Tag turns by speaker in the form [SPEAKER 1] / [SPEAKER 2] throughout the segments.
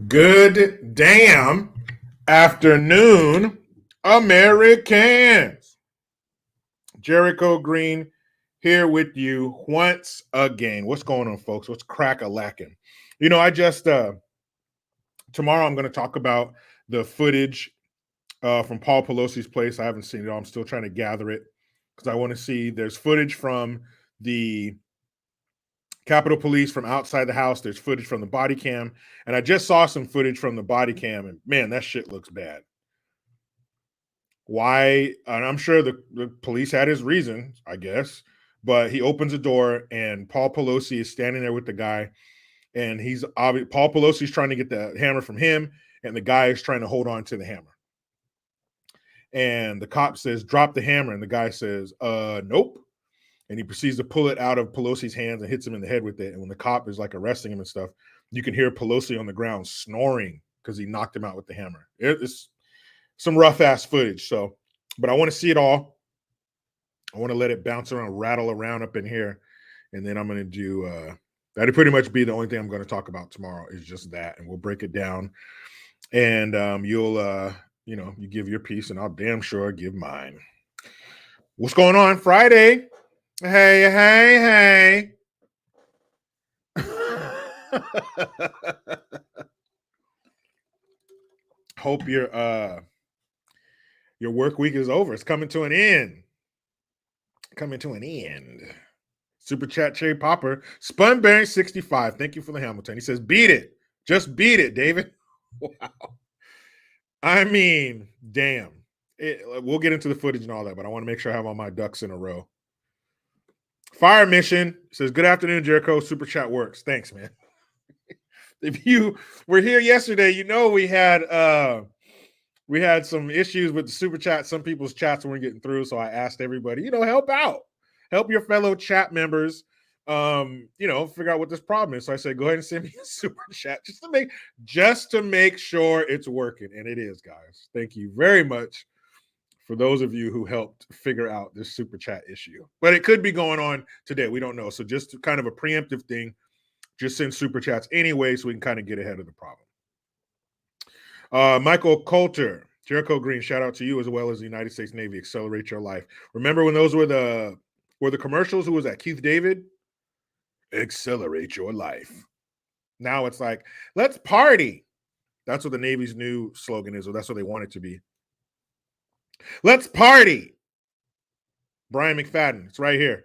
[SPEAKER 1] Good damn afternoon, Americans. Jericho Green here with you once again. What's going on, folks? What's crack-a-lacking? I just tomorrow I'm going to talk about the footage from Paul Pelosi's place. I haven't seen it all. I'm still trying to gather it because I want to see. There's footage from the Capitol Police from outside the house. There's footage from the body cam. And I just saw some footage from the body cam, and man, that shit looks bad. Why? And I'm sure the police had his reasons, I guess. But he opens the door, and Paul Pelosi is standing there with the guy. And Paul Pelosi's trying to get the hammer from him, and the guy is trying to hold on to the hammer. And the cop says, "Drop the hammer." And the guy says, "Nope." And he proceeds to pull it out of Pelosi's hands and hits him in the head with it. And when the cop is like arresting him and stuff, you can hear Pelosi on the ground snoring because he knocked him out with the hammer. It's some rough ass footage. But I want to see it all. I want to let it bounce around, rattle around up in here. And then I'm going to do, that'll pretty much be the only thing I'm going to talk about tomorrow is just that. And we'll break it down. And you'll, you give your piece and I'll damn sure give mine. What's going on? Friday. Hey. Hope your work week is over. It's coming to an end. Super chat Cherry Popper. Spunberry 65. Thank you for the Hamilton. He says, beat it. Just beat it, David. Wow. I mean, damn. We'll get into the footage and all that, but I want to make sure I have all my ducks in a row. Fire Mission says, good afternoon, Jericho. Super chat works. Thanks, man. If you were here yesterday, we had some issues with the super chat. Some people's chats weren't getting through, so I asked everybody, help out. Help your fellow chat members, figure out what this problem is. So I said, go ahead and send me a super chat just to make sure it's working. And it is, guys. Thank you very much for those of you who helped figure out this super chat issue. But it could be going on today. We don't know. So just kind of a preemptive thing, just send super chats anyway so we can kind of get ahead of the problem. Michael Coulter, Jericho Green, shout out to you as well as the United States Navy. Accelerate your life. Remember when those were the commercials? Who was that? Keith David? Accelerate your life. Now it's like, let's party. That's what the Navy's new slogan is, or that's what they want it to be. Let's party. Brian McFadden, it's right here.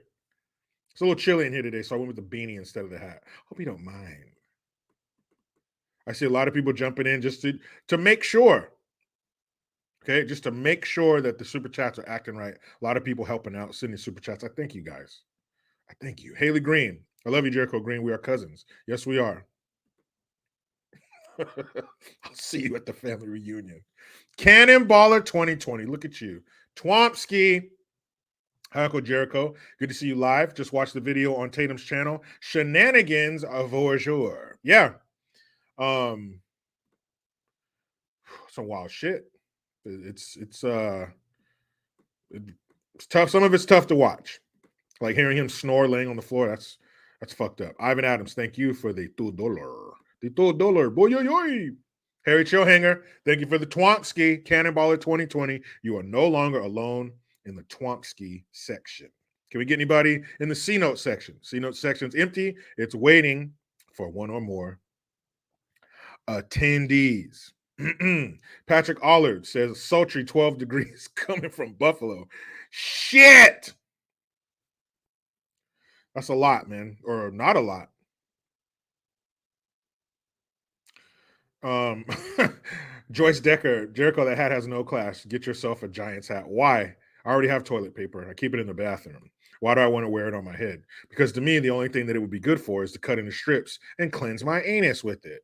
[SPEAKER 1] It's a little chilly in here today, so I went with the beanie instead of the hat. Hope you don't mind. I see a lot of people jumping in just to make sure. Okay, just to make sure that the super chats are acting right. A lot of people helping out, sending super chats. I thank you guys. I thank you. Haley Green. I love you, Jericho Green. We are cousins. Yes, we are. I'll see you at the family reunion. Cannonballer 2020. Look at you. Twompski. Hi, Uncle Jericho. Good to see you live. Just watched the video on Tatum's channel. Shenanigans of Voyageur. Yeah. Some wild shit. It's tough. Some of it's tough to watch. Like hearing him snore laying on the floor. That's fucked up. Ivan Adams, thank you for the $2. The $2. Boy. Harry Chillhanger, thank you for the Twompski. Cannonballer 2020. You are no longer alone in the Twompski section. Can we get anybody in the C-Note section? C-Note section's empty. It's waiting for one or more attendees. Patrick Allard says sultry 12 degrees coming from Buffalo. Shit! That's a lot, man. Or not a lot. Joyce Decker, Jericho, that hat has no class. Get yourself a Giants hat. Why? I already have toilet paper and I keep it in the bathroom. Why do I want to wear it on my head? Because to me, the only thing that it would be good for is to cut into strips and cleanse my anus with it.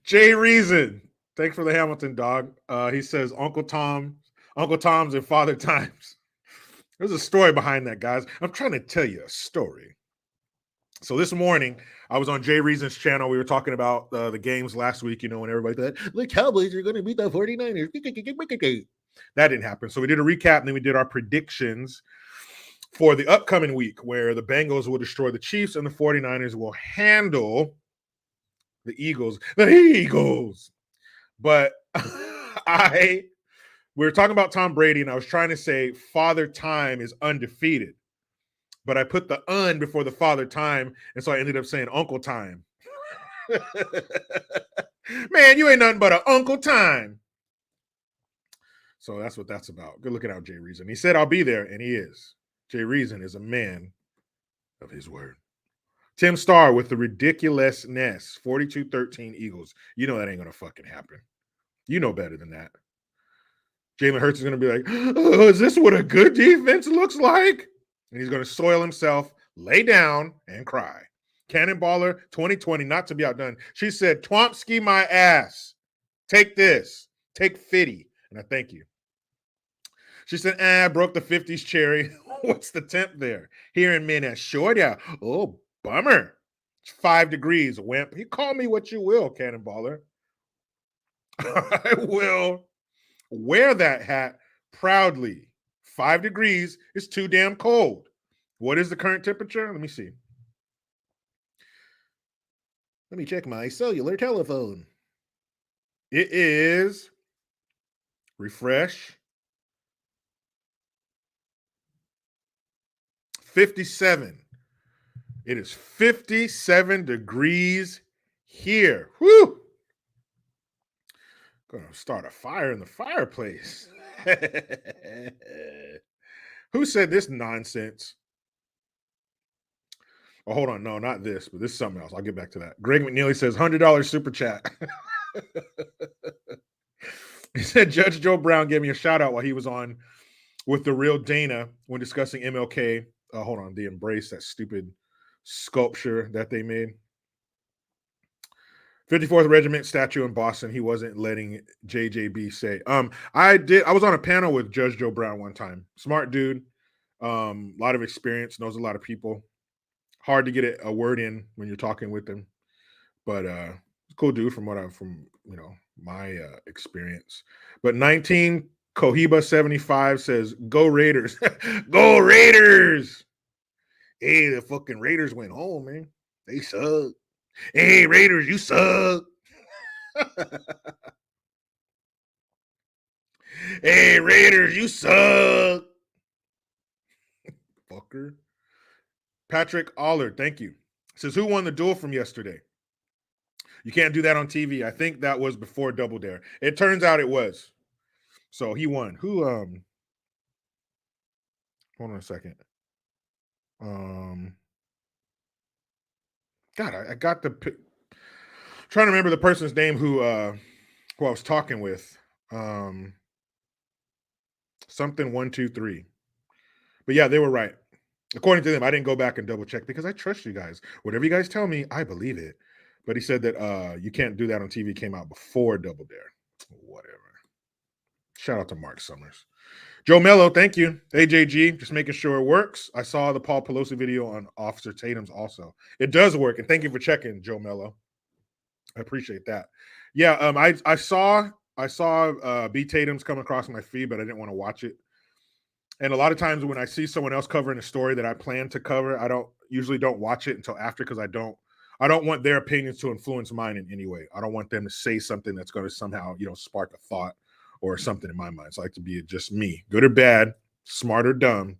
[SPEAKER 1] Jay Reason, thanks for the Hamilton, dog. He says Uncle Tom's and Father Times. There's a story behind that, guys. I'm trying to tell you a story. So this morning, I was on Jay Reason's channel. We were talking about the games last week, and everybody said, the Cowboys are going to beat the 49ers. That didn't happen. So we did a recap, and then we did our predictions for the upcoming week, where the Bengals will destroy the Chiefs and the 49ers will handle the Eagles. The Eagles. But we were talking about Tom Brady, and I was trying to say Father Time is undefeated. But I put the "un" before the Father Time, and so I ended up saying Uncle Time. Man, you ain't nothing but an Uncle Time. So that's what that's about. Good looking out, Jay Reason. He said I'll be there, and he is. Jay Reason is a man of his word. Tim Starr with the ridiculousness. 42-13 Eagles. You know that ain't going to fucking happen. You know better than that. Jalen Hurts is going to be like, oh, is this what a good defense looks like? And he's going to soil himself, lay down, and cry. Cannonballer 2020, not to be outdone. She said, Twompski my ass. Take this. Take 50. And I thank you. She said, I broke the 50s cherry. What's the temp there? Here in Minnesota. Oh, bummer. It's 5 degrees, wimp. You call me what you will, Cannonballer. I will wear that hat proudly. 5 degrees is too damn cold. What is the current temperature? Let me see. Let me check my cellular telephone. It is, refresh, 57. It is 57 degrees here. Whew. Gonna start a fire in the fireplace. Who said this nonsense? Oh, hold on. No, not this, but this is something else. I'll get back to that. Greg McNeely says $100 super chat. He said Judge Joe Brown gave me a shout out while he was on with the real Dana when discussing MLK. Hold on. The Embrace, that stupid sculpture that they made. 54th Regiment statue in Boston. He wasn't letting JJB say. I was on a panel with Judge Joe Brown one time. Smart dude. A lot of experience, knows a lot of people. Hard to get a word in when you're talking with him. But cool dude from my experience. But 19 Cohiba 75 says, go Raiders. Go Raiders. Hey, the fucking Raiders went home, man. They suck. Hey, Raiders, you suck. Hey, Raiders, you suck. Fucker. Patrick Allard, thank you. Says, who won the duel from yesterday? You can't do that on TV. I think that was before Double Dare. It turns out it was. So he won. Who, hold on a second. God, I got the, trying to remember the person's name who I was talking with. Something 1, 2, 3. But yeah, they were right. According to them, I didn't go back and double check because I trust you guys. Whatever you guys tell me, I believe it. But he said that you can't do that on TV. Came out before Double Dare. Whatever. Shout out to Mark Summers. Joe Mello, thank you. AJG, just making sure it works. I saw the Paul Pelosi video on Officer Tatum's also. It does work, and thank you for checking, Joe Mello. I appreciate that. Yeah, I saw B. Tatum's come across my feed, but I didn't want to watch it. And a lot of times when I see someone else covering a story that I plan to cover, I usually don't watch it until after because I don't want their opinions to influence mine in any way. I don't want them to say something that's going to somehow, spark a thought or something in my mind. So I like to be just me, good or bad, smart or dumb.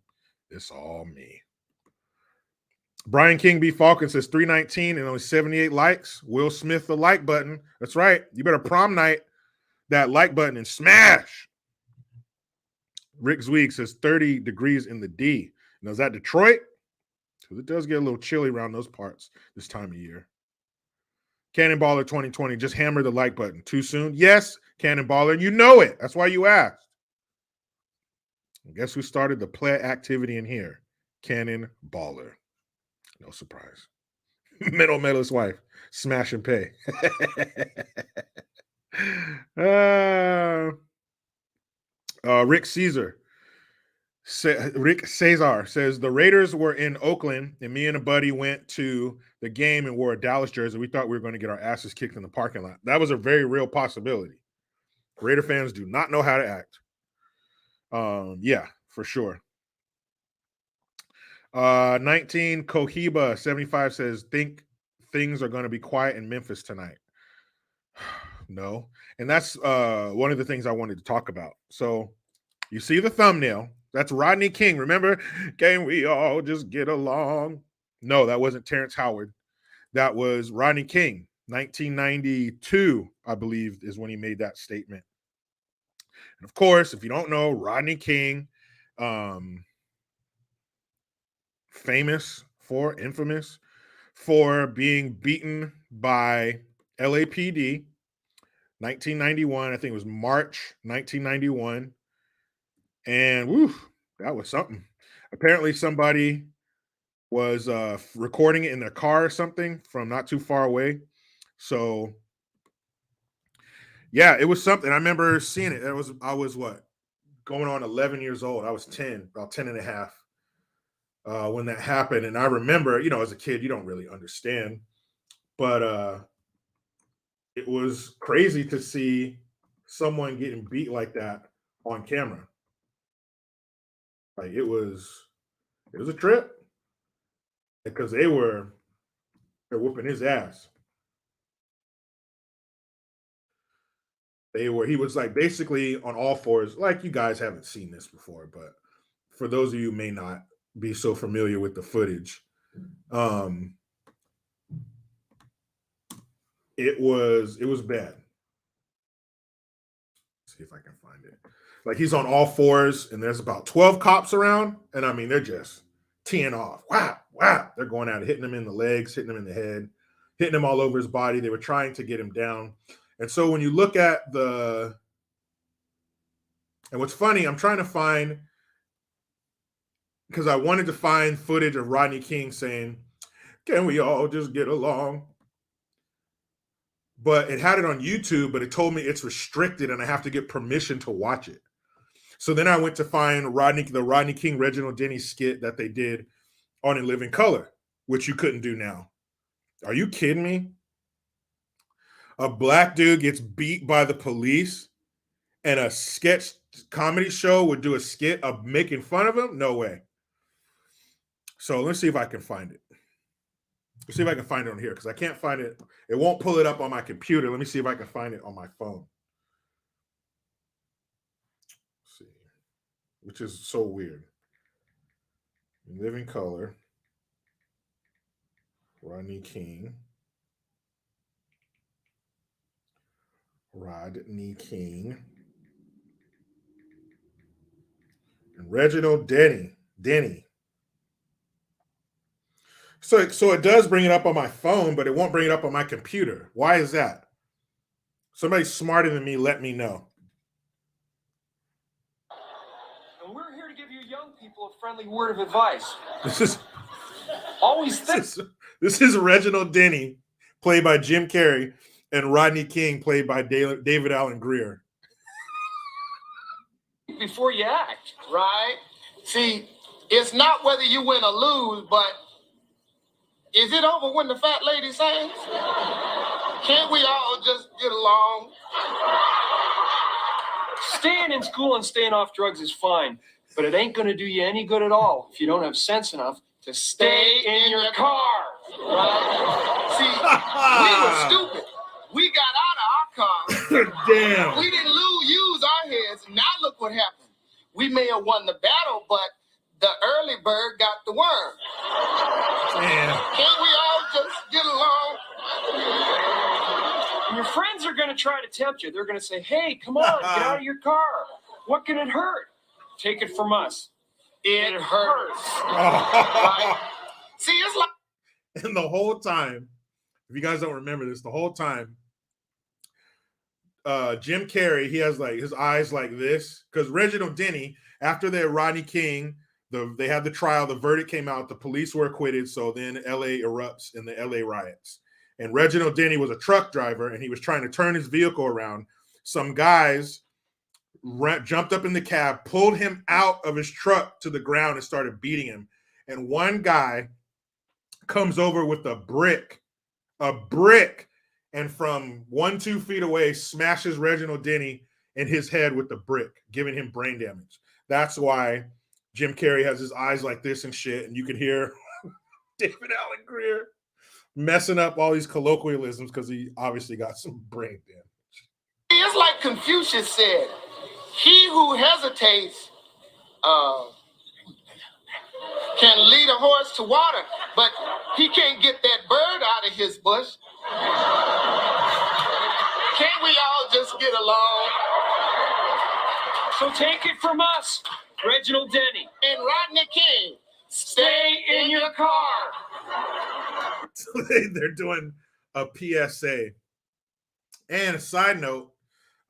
[SPEAKER 1] It's all me. Brian King B. Falcon says 319 and only 78 likes. Will Smith the like button. That's right. You better prom night that like button and smash. Rick Zweig says 30 degrees in the D. Now, is that Detroit? Because it does get a little chilly around those parts this time of year. Cannonballer 2020, just hammer the like button. Too soon? Yes, Cannonballer. You know it. That's why you asked. And guess who started the play activity in here? Cannonballer. No surprise. Metal Metal's wife. Smash and pay. Rick Cesar says the Raiders were in Oakland and me and a buddy went to the game and wore a Dallas jersey. We thought we were going to get our asses kicked in the parking lot. That was a very real possibility. Raider fans do not know how to act. Yeah, for sure. 19 Cohiba 75 says, think things are going to be quiet in Memphis tonight. No. And that's one of the things I wanted to talk about. So you see the thumbnail. That's Rodney King. Remember, can we all just get along? No, that wasn't Terrence Howard. That was Rodney King. 1992, I believe, is when he made that statement. And of course, if you don't know, Rodney King, infamous for being beaten by LAPD, 1991. I think it was March 1991. And woo, that was something. Apparently, somebody was recording it in their car or something from not too far away. So, yeah, it was something. I remember seeing it. I was what? Going on 11 years old. I was 10, about 10 and a half when that happened. And I remember, as a kid, you don't really understand. But it was crazy to see someone getting beat like that on camera. Like it was a trip because they're whooping his ass. He was like basically on all fours. Like you guys haven't seen this before, but for those of you who may not be so familiar with the footage, um, it was bad. Let's see if I can find it. Like he's on all fours, and there's about 12 cops around, and I mean they're just teeing off. Wow, wow! They're going at it, hitting him in the legs, hitting him in the head, hitting him all over his body. They were trying to get him down, and so when you look at and what's funny, I'm trying to find because I wanted to find footage of Rodney King saying, "Can we all just get along?" But it had it on YouTube, but it told me it's restricted and I have to get permission to watch it. So then I went to find the Rodney King Reginald Denny skit that they did on In Living Color, which you couldn't do now. Are you kidding me? A black dude gets beat by the police and a sketch comedy show would do a skit of making fun of him? No way. So let's see if I can find it. Let's see if I can find it on here because I can't find it. It won't pull it up on my computer. Let me see if I can find it on my phone. Let's see, which is so weird. In Living Color, Rodney King. Rodney King. And Reginald Denny. So it does bring it up on my phone, but it won't bring it up on my computer. Why is that? Somebody smarter than me, let me know.
[SPEAKER 2] And we're here to give you young people a friendly word of advice.
[SPEAKER 1] This is
[SPEAKER 2] always think.
[SPEAKER 1] This is Reginald Denny, played by Jim Carrey, and Rodney King, played by David Allen Greer.
[SPEAKER 2] Before you act.
[SPEAKER 3] Right? See, it's not whether you win or lose, but is it over when the fat lady sings? Can't we all just get along?
[SPEAKER 2] Staying in school and staying off drugs is fine, but it ain't going to do you any good at all if you don't have sense enough to stay in your car.
[SPEAKER 3] Right? See, we were stupid. We got out of our car.
[SPEAKER 1] Damn.
[SPEAKER 3] We didn't use our heads. Now look what happened. We may have won the battle, but the early bird got the worm.
[SPEAKER 1] Damn.
[SPEAKER 3] Can't we all just get along?
[SPEAKER 2] Your friends are going to try to tempt you. They're going to say, hey, come on, get out of your car. What can it hurt? Take it from us. It hurts.
[SPEAKER 3] Right? See, it's like...
[SPEAKER 1] And the whole time, if you guys don't remember this, the whole time, Jim Carrey, he has like his eyes like this because Reginald Denny, after the Rodney King, they had the trial, the verdict came out, the police were acquitted, so then LA erupts in the LA riots. And Reginald Denny was a truck driver and he was trying to turn his vehicle around. Some guys jumped up in the cab, pulled him out of his truck to the ground and started beating him. And one guy comes over with a brick, and from 1-2 feet away smashes Reginald Denny in his head with the brick, giving him brain damage. That's why Jim Carrey has his eyes like this and shit, and you can hear David Allen Greer messing up all these colloquialisms because he obviously got some brain damage.
[SPEAKER 3] It's like Confucius said, he who hesitates can lead a horse to water, but he can't get that bird out of his bush. Can't we all just get along?
[SPEAKER 2] So take it from us, Reginald Denny.
[SPEAKER 3] And Rodney King, stay in your car.
[SPEAKER 1] So they're doing a PSA. And a side note,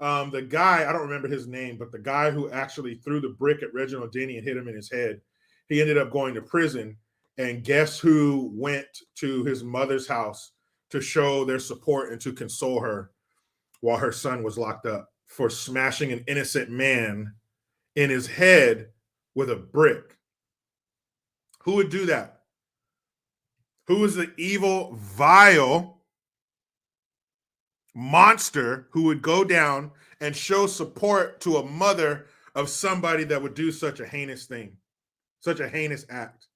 [SPEAKER 1] the guy, I don't remember his name, but the guy who actually threw the brick at Reginald Denny and hit him in his head, he ended up going to prison. And guess who went to his mother's house to show their support and to console her while her son was locked up for smashing an innocent man in his head with a brick? Who would do that? Who is the evil, vile monster who would go down and show support to a mother of somebody that would do such a heinous thing, such a heinous act?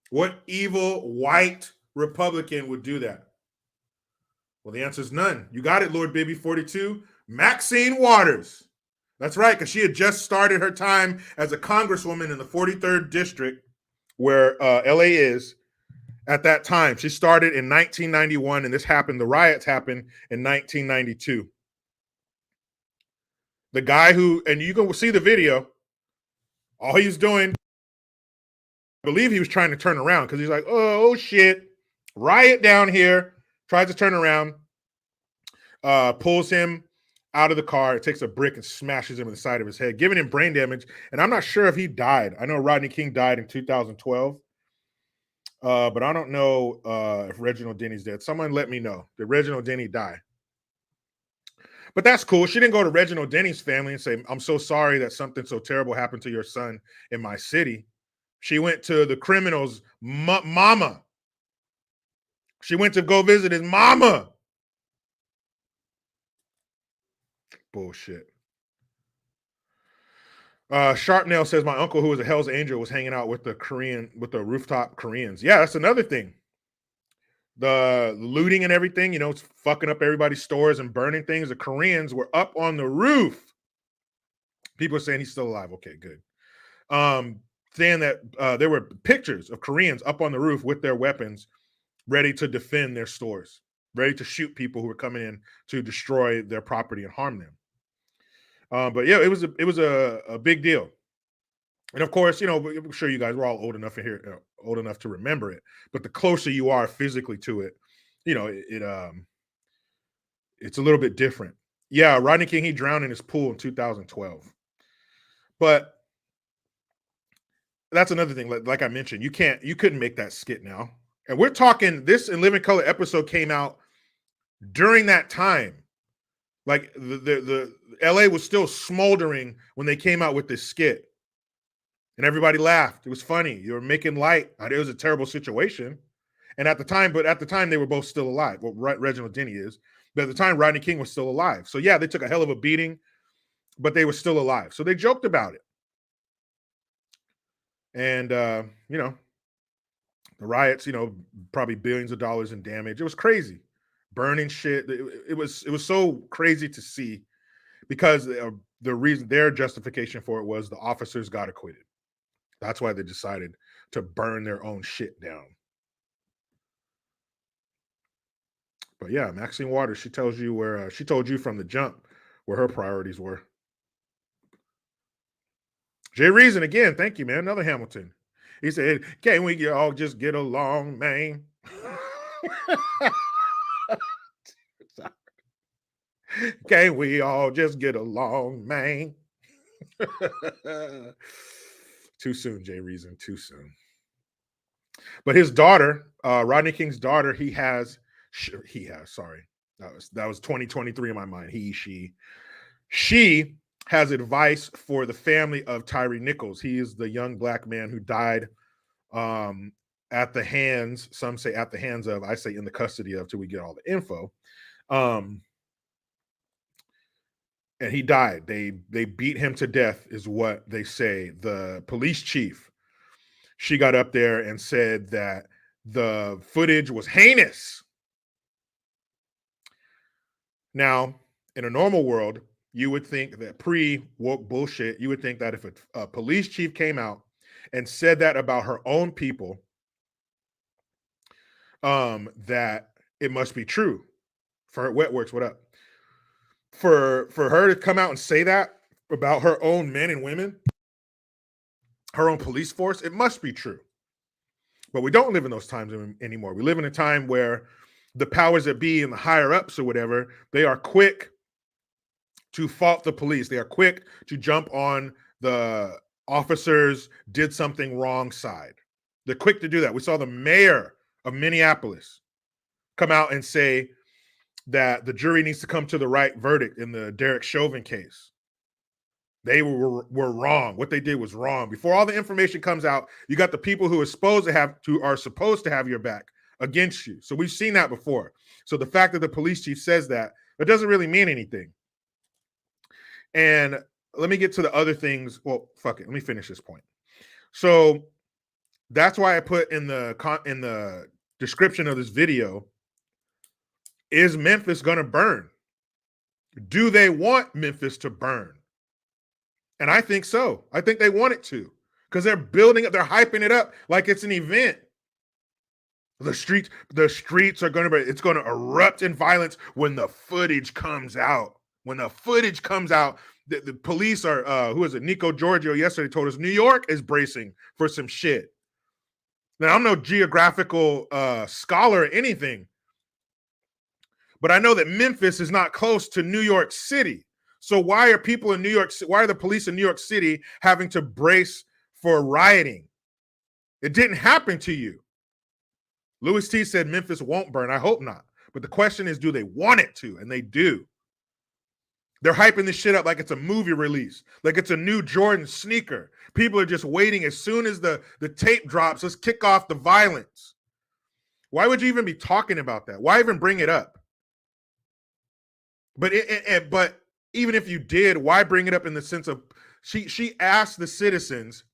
[SPEAKER 1] What evil white Republican would do that? Well, the answer is none. You got it, Lord Bibby 42. Maxine Waters. That's right, because she had just started her time as a congresswoman in the 43rd district, where LA is at that time. She started in 1991, and this happened, the riots happened in 1992. The guy who, and you can see the video, all he's doing, I believe he was trying to turn around because he's like, oh shit, riot down here, tries to turn around, pulls him out of the car, takes a brick and smashes him in the side of his head, giving him brain damage. And I'm not sure if he died. I know Rodney King died in 2012. But I don't know if Reginald Denny's dead. Someone let me know. Did Reginald Denny die? But that's cool. She didn't go to Reginald Denny's family and say, I'm so sorry that something so terrible happened to your son in my city. She went to the criminal's mama. She went to go visit his mama. Bullshit. Sharpnail says, my uncle, who was a Hell's Angel, was hanging out with the rooftop Koreans. Yeah, that's another thing. The looting and everything, it's fucking up everybody's stores and burning things. The Koreans were up on the roof. People are saying he's still alive. Okay, good. Saying that there were pictures of Koreans up on the roof with their weapons, ready to defend their stores, ready to shoot people who were coming in to destroy their property and harm them. But yeah, it was a big deal. And of course, I'm sure you guys were all old enough old enough to remember it. But the closer you are physically to it, it's a little bit different. Yeah, Rodney King, he drowned in his pool in 2012. But that's another thing. Like I mentioned, you couldn't make that skit now. And we're talking, this In Living Color episode came out during that time. Like the LA was still smoldering when they came out with this skit. And everybody laughed. It was funny. You were making light. It was a terrible situation. And at the time they were both still alive. Well, Reginald Denny is. But at the time, Rodney King was still alive. So yeah, they took a hell of a beating, but they were still alive. So they joked about it. And the riots, probably billions of dollars in damage. It was crazy. Burning shit. It was so crazy to see, because the reason, their justification for it was the officers got acquitted. That's why they decided to burn their own shit down. But yeah, Maxine Waters, she tells you where she told you from the jump where her priorities were. Jay Reason, again, thank you, man. Another Hamilton. He said, "Can't we all just get along, man?" Can't we all just get along, man? Too soon, Jay Reason. Too soon. But his daughter, Rodney King's daughter, sorry. That was 2023 in my mind. She has advice for the family of Tyree Nichols. He is the young black man who died at the hands, some say at the hands of, I say in the custody of, till we get all the info. and he died. They beat him to death, is what they say. The police chief, she got up there and said that the footage was heinous. Now, in a normal world, you would think that pre-woke bullshit, you would think that if a police chief came out and said that about her own people, that it must be true. For her, Wetworks, what up? For her to come out and say that about her own men and women, her own police force, it must be true. But we don't live in those times anymore. We live in a time where the powers that be and the higher ups or whatever, they are quick to fault the police. They are quick to jump on the officers did something wrong side. They're quick to do that. We saw the mayor of Minneapolis come out and say that the jury needs to come to the right verdict in the Derek Chauvin case. They were wrong. What they did was wrong. Before all the information comes out, you got the people who are supposed to have your back against you. So we've seen that before. So the fact that the police chief says that, it doesn't really mean anything. And let me get to the other things. Well, fuck it. Let me finish this point. So that's why I put in the description of this video, is Memphis going to burn? Do they want Memphis to burn? And I think so. I think they want it to, because they're building it, they're hyping it up like it's an event. The streets are going to be, it's going to erupt in violence when the footage comes out. When the footage comes out, the police are, who is it? Nico Giorgio yesterday told us New York is bracing for some shit. Now, I'm no geographical scholar or anything, but I know that Memphis is not close to New York City. So why are people in New York? Why are the police in New York City having to brace for rioting? It didn't happen to you. Louis T said Memphis won't burn. I hope not. But the question is, do they want it to? And they do. They're hyping this shit up like it's a movie release, like it's a new Jordan sneaker. People are just waiting. As soon as the tape drops, let's kick off the violence. Why would you even be talking about that? Why even bring it up? But but even if you did, why bring it up in the sense of she asked the citizens.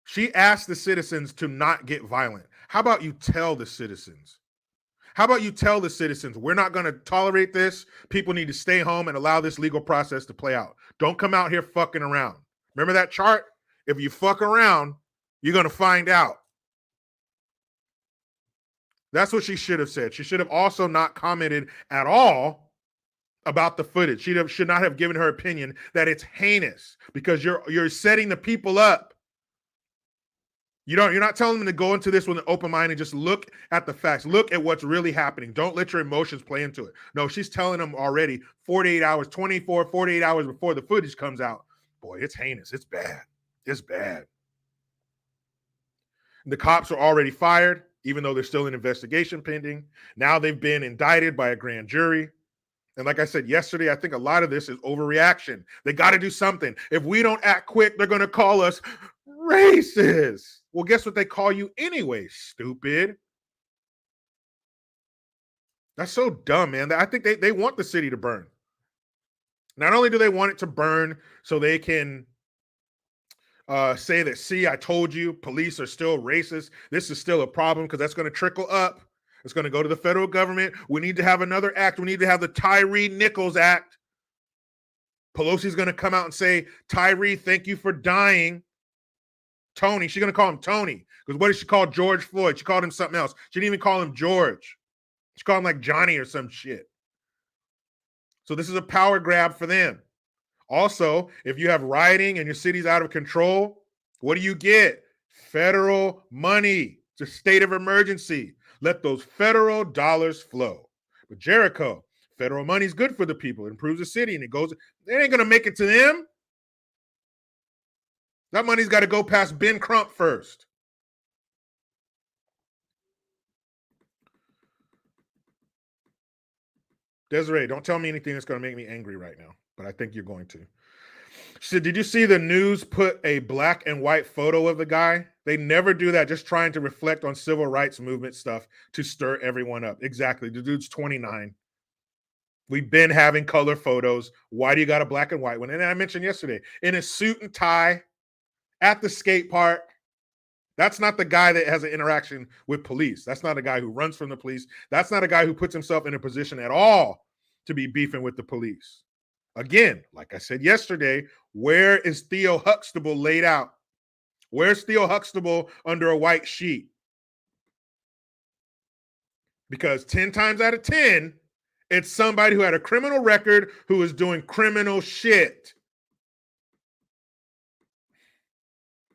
[SPEAKER 1] She asked the citizens to not get violent. How about you tell the citizens? How about you tell the citizens, we're not going to tolerate this. People need to stay home and allow this legal process to play out. Don't come out here fucking around. Remember that chart? If you fuck around, you're going to find out. That's what she should have said. She should have also not commented at all about the footage. She should not have given her opinion that it's heinous, because you're setting the people up. You're not telling them to go into this with an open mind and just look at the facts. Look at what's really happening. Don't let your emotions play into it. No, she's telling them already 48 hours before the footage comes out. Boy, it's heinous. It's bad. It's bad. The cops are already fired, even though there's still an investigation pending. Now they've been indicted by a grand jury. And like I said yesterday, I think a lot of this is overreaction. They got to do something. If we don't act quick, they're going to call us racist. Well, guess what they call you anyway, stupid. That's so dumb, man. I think they want the city to burn. Not only do they want it to burn so they can say that, see, I told you, police are still racist. This is still a problem, because that's going to trickle up. It's going to go to the federal government. We need to have another act. We need to have the Tyree Nichols Act. Pelosi's going to come out and say, Tyree, thank you for dying. Tony, she's going to call him Tony, because what did she call George Floyd? She called him something else. She didn't even call him George. She called him like Johnny or some shit. So this is a power grab for them. Also, if you have rioting and your city's out of control, what do you get? Federal money. It's a state of emergency. Let those federal dollars flow. But Jericho, federal money is good for the people. It improves the city, and it goes. They ain't going to make it to them. That money's got to go past Ben Crump first. Desiree, don't tell me anything that's going to make me angry right now, but I think you're going to. She said, did you see the news put a black and white photo of the guy? They never do that, just trying to reflect on civil rights movement stuff to stir everyone up. Exactly. The dude's 29. We've been having color photos. Why do you got a black and white one? And I mentioned yesterday, in a suit and tie at the skate park. That's not the guy that has an interaction with police. That's not a guy who runs from the police. That's not a guy who puts himself in a position at all to be beefing with the police. Again, like I said yesterday, where is Theo Huxtable laid out? Where's Theo Huxtable under a white sheet? Because 10 times out of 10, it's somebody who had a criminal record who is doing criminal shit.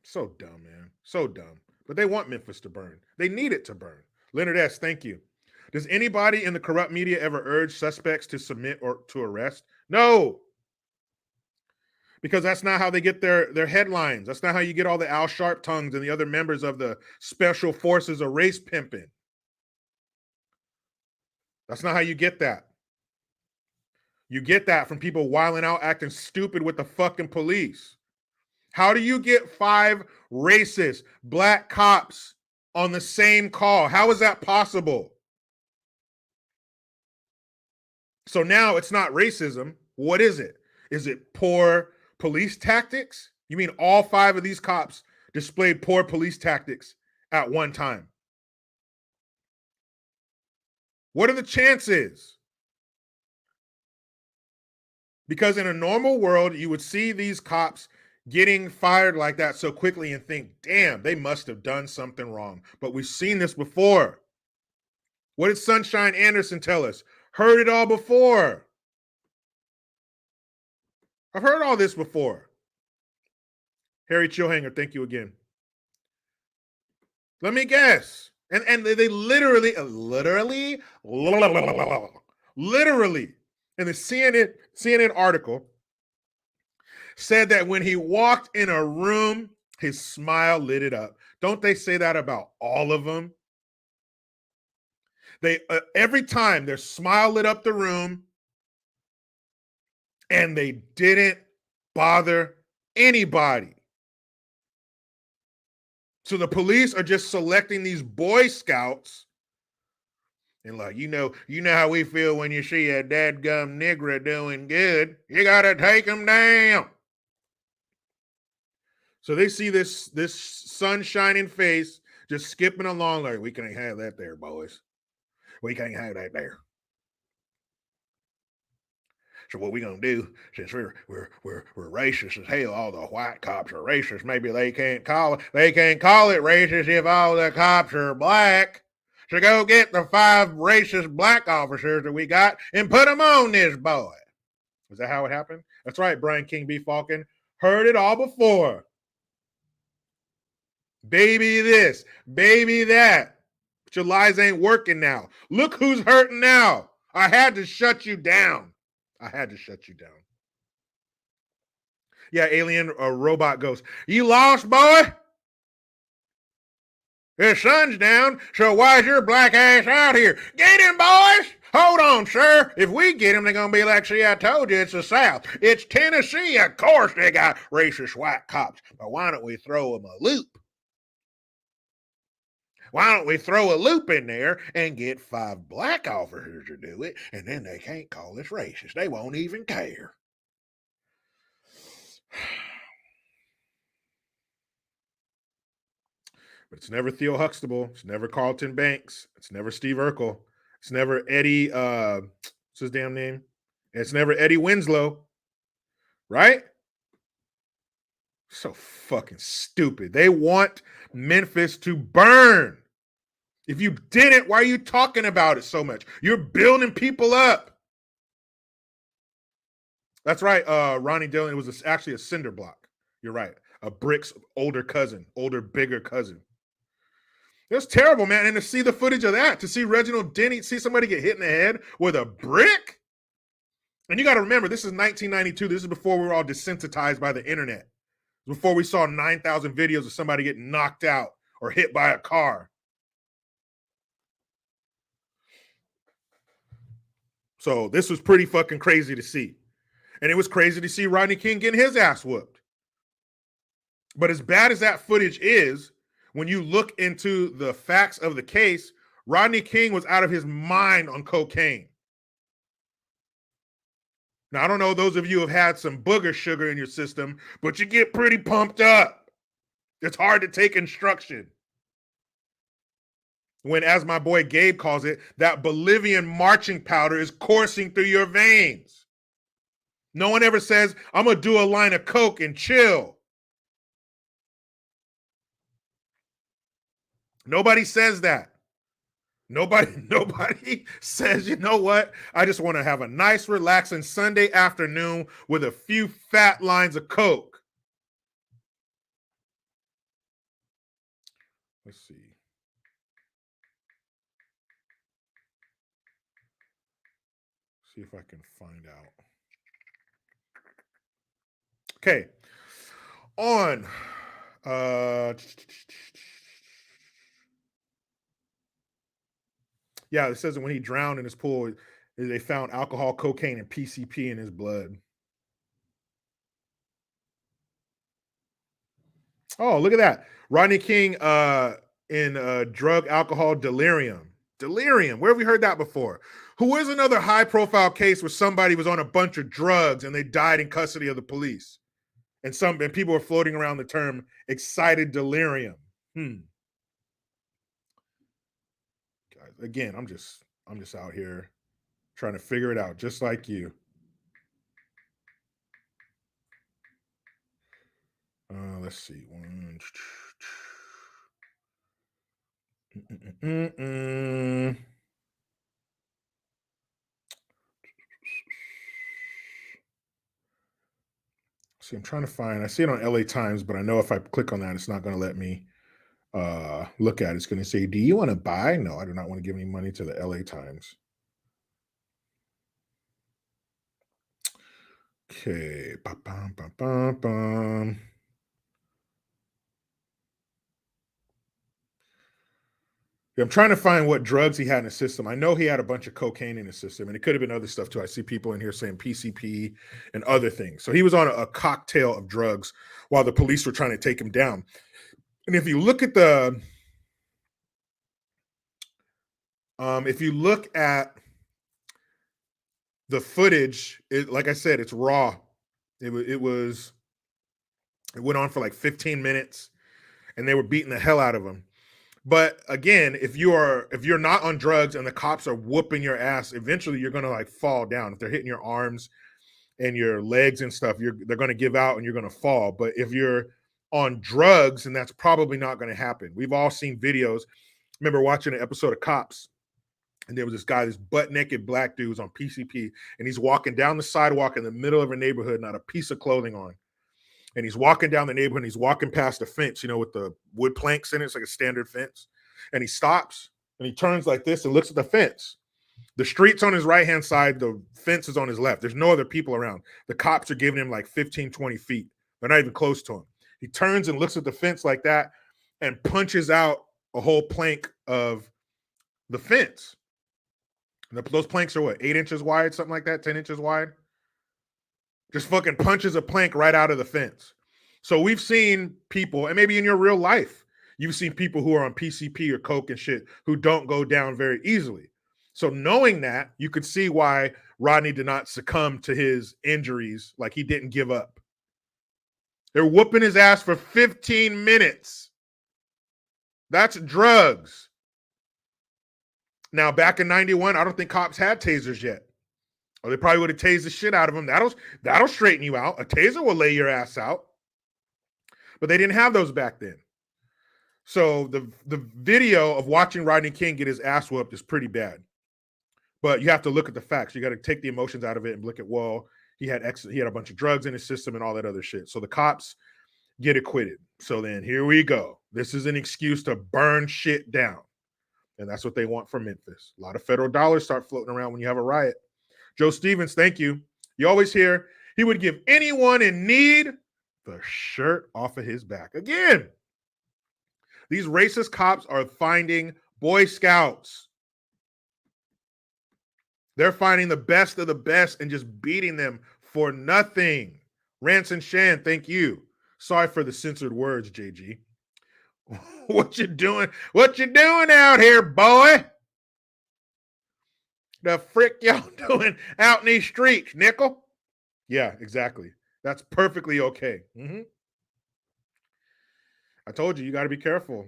[SPEAKER 1] So dumb, man. So dumb. But they want Memphis to burn. They need it to burn. Leonard S., thank you. Does anybody in the corrupt media ever urge suspects to submit or to arrest? No. Because that's not how they get their headlines. That's not how you get all the Al Sharptongues and the other members of the special forces of race pimping. That's not how you get that. You get that from people wilding out, acting stupid with the fucking police. How do you get 5 racist black cops on the same call? How is that possible? So now it's not racism. What is it? Is it poor police tactics? You mean all 5 of these cops displayed poor police tactics at one time? What are the chances? Because in a normal world, you would see these cops getting fired like that so quickly and think, damn, they must have done something wrong. But we've seen this before. What did Sunshine Anderson tell us? Heard it all before. I've heard all this before. Harry Chillhanger, thank you again. Let me guess. And they literally, in the CNN article, said that when he walked in a room, his smile lit it up. Don't they say that about all of them? They every time their smile lit up the room, and they didn't bother anybody. So the police are just selecting these Boy Scouts and like, you know how we feel when you see a dadgum nigger doing good. You got to take them down. So they see this sun shining face just skipping along like, we can't have that there, boys. We can't have that there. So what we gonna do, since we're racist as hell, all the white cops are racist. Maybe they can't call it racist if all the cops are black. So go get the 5 racist black officers that we got and put them on this boy. Is that how it happened? That's right, Brian King B. Falcon. Heard it all before. Baby this, baby that. But your lies ain't working now. Look who's hurting now. I had to shut you down. Yeah, alien robot goes, you lost, boy? The sun's down, so why's your black ass out here? Get him, boys! Hold on, sir. If we get him, they're going to be like, see, I told you, it's the South. It's Tennessee. Of course they got racist white cops. But why don't we throw them a loop? Why don't we throw a loop in there and get 5 black officers to do it, and then they can't call us racist. They won't even care. But it's never Theo Huxtable. It's never Carlton Banks. It's never Steve Urkel. It's never Eddie, what's his damn name? It's never Eddie Winslow. Right? So fucking stupid. They want Memphis to burn. If you didn't, why are you talking about it so much? You're building people up. That's right, Ronnie Dillon. It was actually a cinder block. You're right. A brick's older cousin, bigger cousin. It was terrible, man. And to see the footage of that, to see Reginald Denny, see somebody get hit in the head with a brick. And you got to remember, this is 1992. This is before we were all desensitized by the internet. Before we saw 9,000 videos of somebody getting knocked out or hit by a car. So this was pretty fucking crazy to see. And it was crazy to see Rodney King getting his ass whooped. But as bad as that footage is, when you look into the facts of the case, Rodney King was out of his mind on cocaine. Now, I don't know those of you who have had some booger sugar in your system, but you get pretty pumped up. It's hard to take instruction. When, as my boy Gabe calls it, that Bolivian marching powder is coursing through your veins. No one ever says, I'm going to do a line of Coke and chill. Nobody says that. Nobody says, you know what? I just want to have a nice, relaxing Sunday afternoon with a few fat lines of Coke. Let's see. See if I can find out. Okay. On yeah, it says that when he drowned in his pool, they found alcohol, cocaine, and PCP in his blood. Oh, look at that. Rodney King in drug alcohol delirium. Delirium. Where have we heard that before? Who is another high-profile case where somebody was on a bunch of drugs and they died in custody of the police? And people are floating around the term excited delirium. Guys, again, I'm just out here trying to figure it out, just like you. Let's see. See, I'm trying to find. I see it on LA Times, but I know if I click on that, it's not going to let me look at it. It's going to say, do you want to buy? No, I do not want to give any money to the LA Times. Okay. I'm trying to find what drugs he had in his system. I know he had a bunch of cocaine in his system, and it could have been other stuff too. I see people in here saying PCP and other things. So he was on a cocktail of drugs while the police were trying to take him down. And if you look at the footage, like I said, it's raw. It went on for like 15 minutes, and they were beating the hell out of him. But again, if you're not on drugs and the cops are whooping your ass, eventually you're gonna like fall down. If they're hitting your arms and your legs and stuff, they're gonna give out and you're gonna fall. But if you're on drugs, and that's probably not gonna happen. We've all seen videos. Remember watching an episode of Cops, and there was this guy, this butt naked black dude was on PCP, and he's walking down the sidewalk in the middle of a neighborhood, not a piece of clothing on. And he's walking down the neighborhood, and he's walking past a fence, with the wood planks in it. It's like a standard fence. And he stops, and he turns like this and looks at the fence. The street's on his right-hand side. The fence is on his left. There's no other people around. The cops are giving him like 15, 20 feet. They're not even close to him. He turns and looks at the fence like that and punches out a whole plank of the fence. And those planks are what, 8 inches wide, something like that, 10 inches wide? Just fucking punches a plank right out of the fence. So we've seen people, and maybe in your real life, you've seen people who are on PCP or Coke and shit who don't go down very easily. So knowing that, you could see why Rodney did not succumb to his injuries, like he didn't give up. They're whooping his ass for 15 minutes. That's drugs. Now, back in 91, I don't think cops had tasers yet. Or they probably would have tased the shit out of him. That'll straighten you out. A taser will lay your ass out. But they didn't have those back then. So the video of watching Rodney King get his ass whooped is pretty bad. But you have to look at the facts. You got to take the emotions out of it and look at, well, he had a bunch of drugs in his system and all that other shit. So the cops get acquitted. So then here we go. This is an excuse to burn shit down. And that's what they want from Memphis. A lot of federal dollars start floating around when you have a riot. Joe Stevens, thank you. You always hear he would give anyone in need the shirt off of his back. Again, these racist cops are finding Boy Scouts. They're finding the best of the best and just beating them for nothing. Ranson Shan, thank you. Sorry for the censored words, JG. What you doing? What you doing out here, boy? The frick y'all doing out in these streets, nickel? Yeah, exactly. That's perfectly okay. I told you, you got to be careful.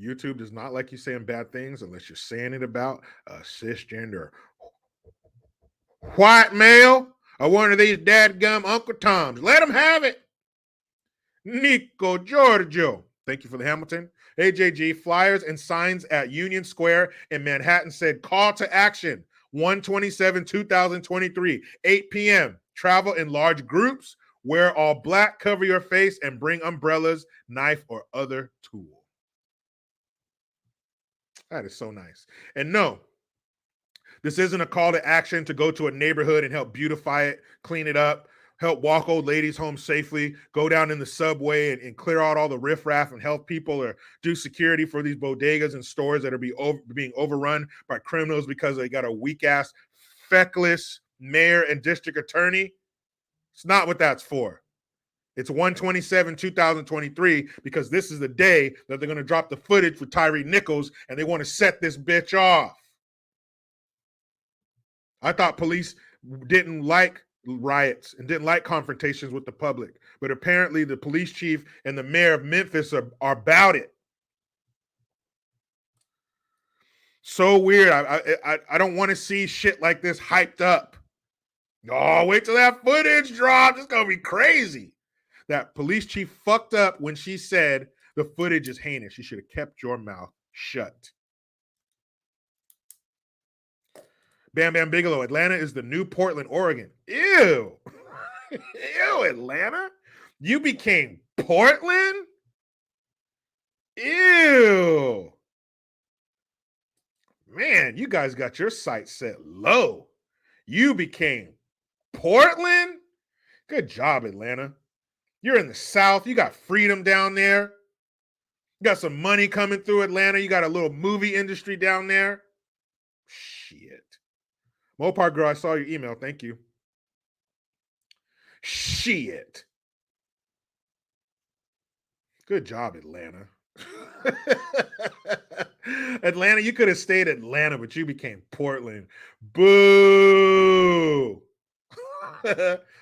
[SPEAKER 1] YouTube does not like you saying bad things unless you're saying it about a cisgender white male or one of these dadgum Uncle Toms. Let them have it. Nico Giorgio. Thank you for the Hamilton. AJG, flyers and signs at Union Square in Manhattan said call to action 1/27/2023, 8 p.m. Travel in large groups, wear all black, cover your face, and bring umbrellas, knife, or other tool. That is so nice. And no, this isn't a call to action to go to a neighborhood and help beautify it, clean it up, help walk old ladies home safely, go down in the subway and clear out all the riffraff and help people, or do security for these bodegas and stores that are being overrun by criminals because they got a weak-ass, feckless mayor and district attorney. It's not what that's for. It's 1/27/2023 because this is the day that they're going to drop the footage for Tyree Nichols and they want to set this bitch off. I thought police didn't like riots and didn't like confrontations with the public, but apparently the police chief and the mayor of Memphis are about it. So weird. I don't want to see shit like this hyped up. Oh, wait till that footage drops. It's gonna be crazy. That police chief fucked up when she said the footage is heinous. She should have kept your mouth shut. Bam Bam Bigelow, Atlanta is the new Portland, Oregon. Ew. Ew, Atlanta? You became Portland? Ew. Man, you guys got your sights set low. You became Portland? Good job, Atlanta. You're in the South. You got freedom down there. You got some money coming through Atlanta. You got a little movie industry down there. Shit. Mopar Girl, I saw your email. Thank you. Shit. Good job, Atlanta. Atlanta, you could have stayed Atlanta, but you became Portland. Boo.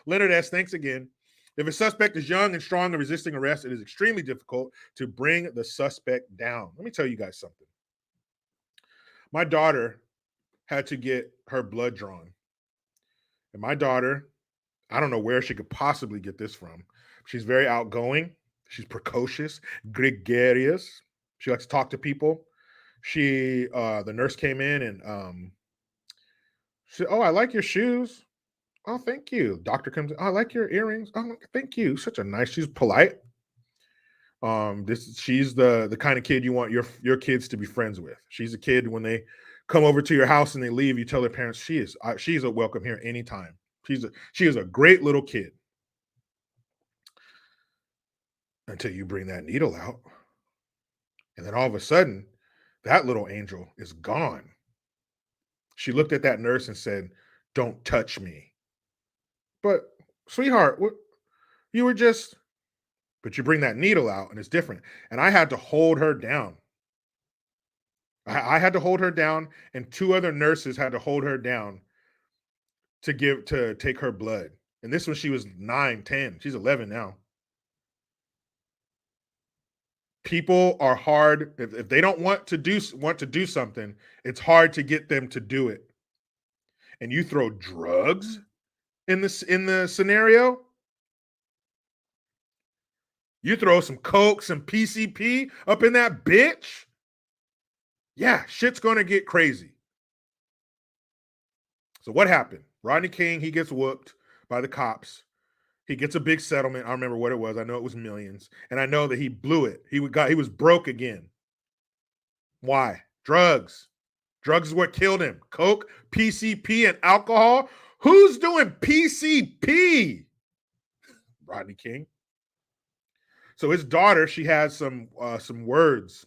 [SPEAKER 1] Leonard S., thanks again. If a suspect is young and strong and resisting arrest, it is extremely difficult to bring the suspect down. Let me tell you guys something. My daughter had to get her blood drawn. And my daughter, I don't know where she could possibly get this from. She's very outgoing. She's precocious, gregarious. She likes to talk to people. The nurse came in and she said, "Oh, I like your shoes." "Oh, thank you." Doctor comes in, "Oh, I like your earrings." "Oh, thank you." Such a nice, she's polite. She's the kind of kid you want your kids to be friends with. She's a kid when they come over to your house and they leave, you tell their parents she's a welcome here anytime. She is a great little kid. Until you bring that needle out. And then all of a sudden, that little angel is gone. She looked at that nurse and said, "Don't touch me." "But, sweetheart, you were just," but you bring that needle out and it's different. And I had to hold her down. I had to hold her down, and two other nurses had to hold her down to take her blood. And this when she was 9, 10. She's 11 now. People are hard. If they don't want to do something, it's hard to get them to do it. And you throw drugs in the scenario. You throw some coke, some PCP up in that bitch. Yeah, shit's gonna get crazy. So what happened? Rodney King, he gets whooped by the cops. He gets a big settlement. I don't remember what it was. I know it was millions. And I know that he blew it. He was broke again. Why? Drugs. Drugs is what killed him. Coke, PCP, and alcohol. Who's doing PCP? Rodney King. So his daughter, she has some words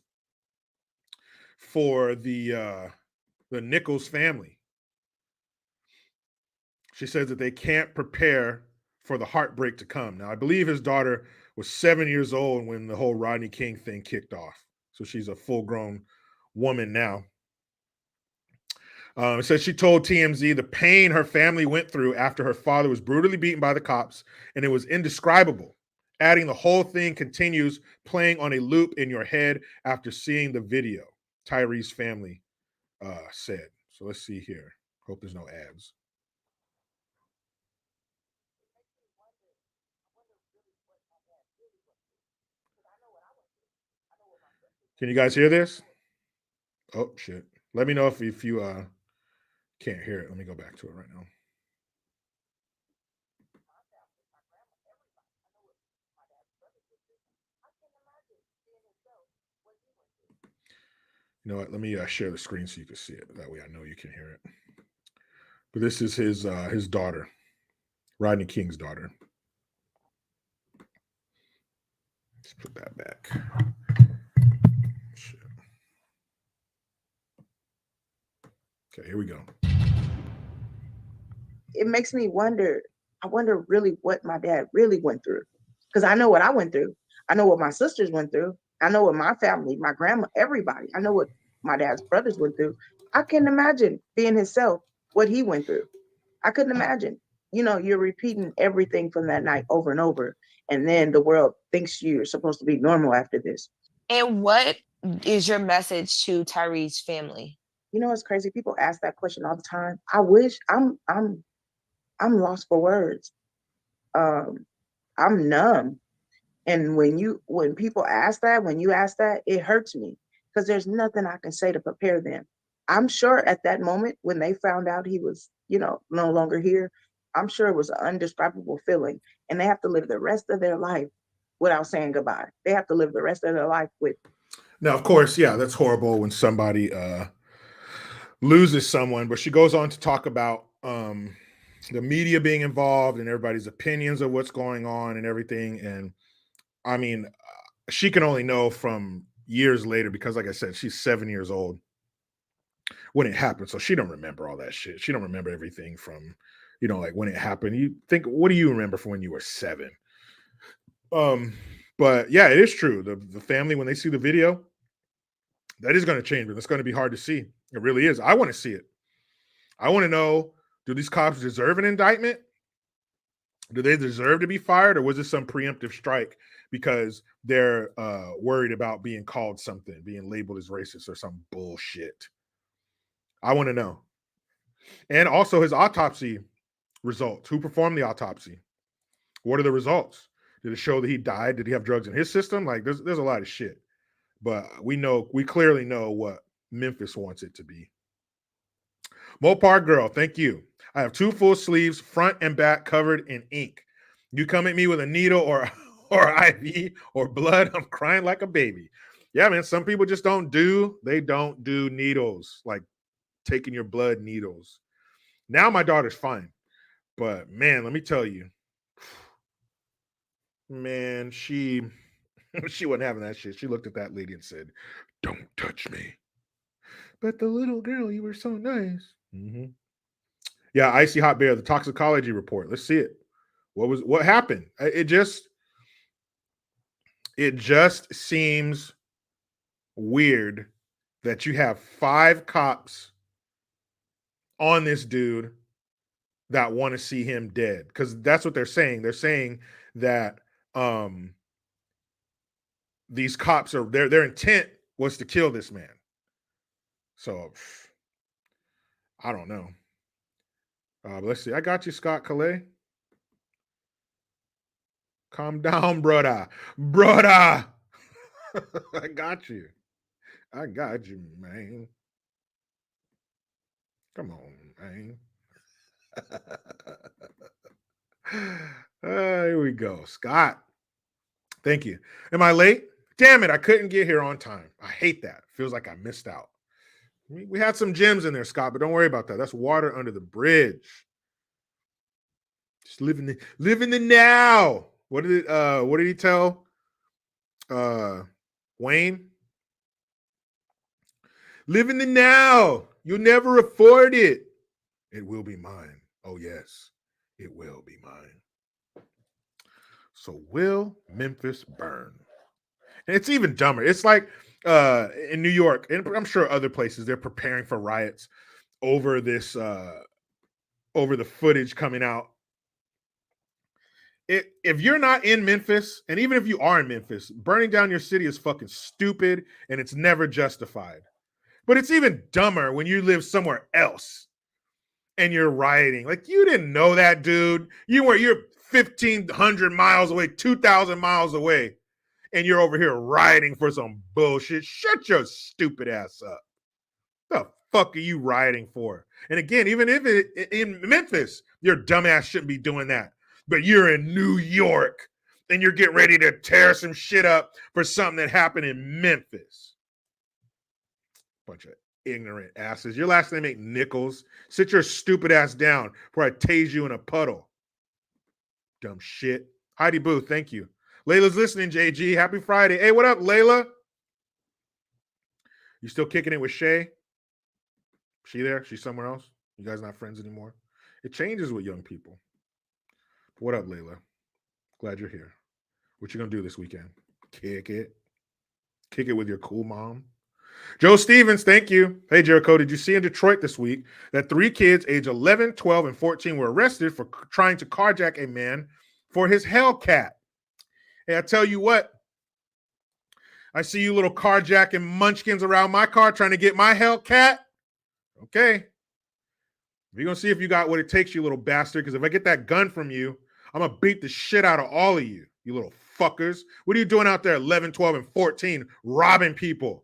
[SPEAKER 1] for the Nichols family. She says that they can't prepare for the heartbreak to come. Now, I believe his daughter was 7 years old when the whole Rodney King thing kicked off. So she's a full-grown woman now. It says she told TMZ the pain her family went through after her father was brutally beaten by the cops, and it was indescribable. Adding the whole thing continues playing on a loop in your head after seeing the video, Tyree's family said. So let's see here. Hope there's no ads. Can you guys hear this? Oh, shit. Let me know if you can't hear it. Let me go back to it right now. You know what? Let me share the screen so you can see it. That way I know you can hear it. But this is his daughter, Rodney King's daughter. Let's put that back. Shit. Okay, here we go.
[SPEAKER 4] It makes me wonder. I wonder really what my dad really went through. Because I know what I went through. I know what my sisters went through. I know what my family, my grandma, everybody. I know what my dad's brothers went through. I couldn't imagine being himself, what he went through. I couldn't imagine. You know, you're repeating everything from that night over and over. And then the world thinks you're supposed to be normal after this.
[SPEAKER 5] And what is your message to Tyree's family?
[SPEAKER 4] You know, it's crazy. People ask that question all the time. I wish I'm lost for words. I'm numb. And when people ask that, when you ask that, it hurts me because there's nothing I can say to prepare them. I'm sure at that moment when they found out he was, no longer here, I'm sure it was an indescribable feeling. And they have to live the rest of their life without saying goodbye. They have to live the rest of their life with.
[SPEAKER 1] Now, of course, yeah, that's horrible when somebody loses someone, but she goes on to talk about the media being involved and everybody's opinions of what's going on and everything. And I mean, she can only know from years later because, like I said, she's 7 years old when it happened. So she don't remember all that shit. She don't remember everything from, like when it happened. You think, what do you remember from when you were 7? But yeah, it is true. The family, when they see the video, that is going to change, but it's going to be hard to see. It really is. I want to see it. I want to know, do these cops deserve an indictment? Do they deserve to be fired, or was this some preemptive strike because they're worried about being called something, being labeled as racist or some bullshit? I want to know. And also his autopsy results. Who performed the autopsy? What are the results? Did it show that he died? Did he have drugs in his system? Like, there's a lot of shit. But we clearly know what Memphis wants it to be. Mopar Girl, thank you. I have 2 full sleeves, front and back, covered in ink. You come at me with a needle or IV or blood, I'm crying like a baby. Yeah, man, some people just don't do needles, like taking your blood needles. Now my daughter's fine. But man, let me tell you, man, she wasn't having that shit. She looked at that lady and said, "Don't touch me." But the little girl, you were so nice. Mm-hmm. Yeah, Icy Hot Bear, the toxicology report. Let's see it. What happened? It just seems weird that you have 5 cops on this dude that want to see him dead, because that's what they're saying. They're saying that these cops are their intent was to kill this man. So I don't know. Let's see. I got you, Scott Calais. Calm down, brother. I got you. I got you, man. Come on, man. Here we go. Scott. Thank you. Am I late? Damn it, I couldn't get here on time. I hate that. Feels like I missed out. We had some gems in there, Scott, but don't worry about that. That's water under the bridge. Just live in the now. What did he tell Wayne? Live in the now. You'll never afford it. It will be mine. Oh yes, it will be mine. So will Memphis burn? And it's even dumber. It's like in New York, and I'm sure other places, they're preparing for riots. over this over the footage coming out. If you're not in Memphis, and even if you are in Memphis, burning down your city is fucking stupid and it's never justified. But it's even dumber when you live somewhere else and you're rioting. Like, you didn't know that, dude. You're 1,500 miles away, 2,000 miles away, and you're over here rioting for some bullshit. Shut your stupid ass up. The fuck are you rioting for? And again, even if in Memphis, your dumbass shouldn't be doing that. But you're in New York and you're getting ready to tear some shit up for something that happened in Memphis. Bunch of ignorant asses. Your last name ain't Nichols. Sit your stupid ass down before I tase you in a puddle. Dumb shit. Heidi Booth, thank you. Layla's listening, JG. Happy Friday. Hey, what up, Layla? You still kicking it with Shay? She there? She's somewhere else? You guys not friends anymore? It changes with young people. What up, Layla? Glad you're here. What you gonna do this weekend? Kick it. Kick it with your cool mom. Joe Stevens, thank you. Hey, Jericho, did you see in Detroit this week that 3 kids aged 11, 12, and 14 were arrested for trying to carjack a man for his Hellcat? Hey, I tell you what, I see you little carjacking munchkins around my car trying to get my Hellcat. Okay. We're going to see if you got what it takes, you little bastard, because if I get that gun from you, I'm going to beat the shit out of all of you, you little fuckers. What are you doing out there 11, 12, and 14 robbing people?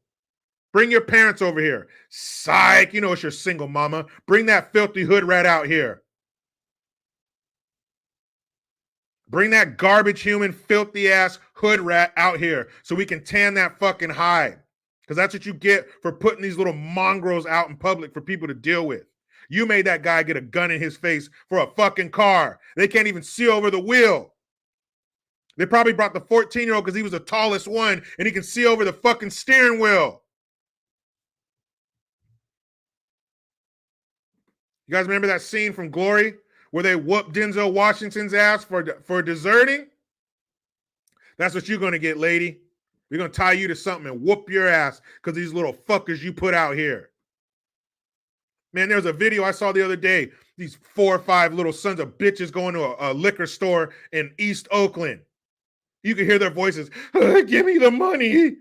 [SPEAKER 1] Bring your parents over here. Psych, you know it's your single mama. Bring that filthy hood rat out here. Bring that garbage human, filthy ass hood rat out here so we can tan that fucking hide. Because that's what you get for putting these little mongrels out in public for people to deal with. You made that guy get a gun in his face for a fucking car. They can't even see over the wheel. They probably brought the 14-year-old because he was the tallest one and he can see over the fucking steering wheel. You guys remember that scene from Glory where they whooped Denzel Washington's ass for deserting? That's what you're going to get, lady. We're going to tie you to something and whoop your ass because these little fuckers you put out here. Man, there was a video I saw the other day. These 4 or 5 little sons of bitches going to a liquor store in East Oakland. You can hear their voices. Give me the money.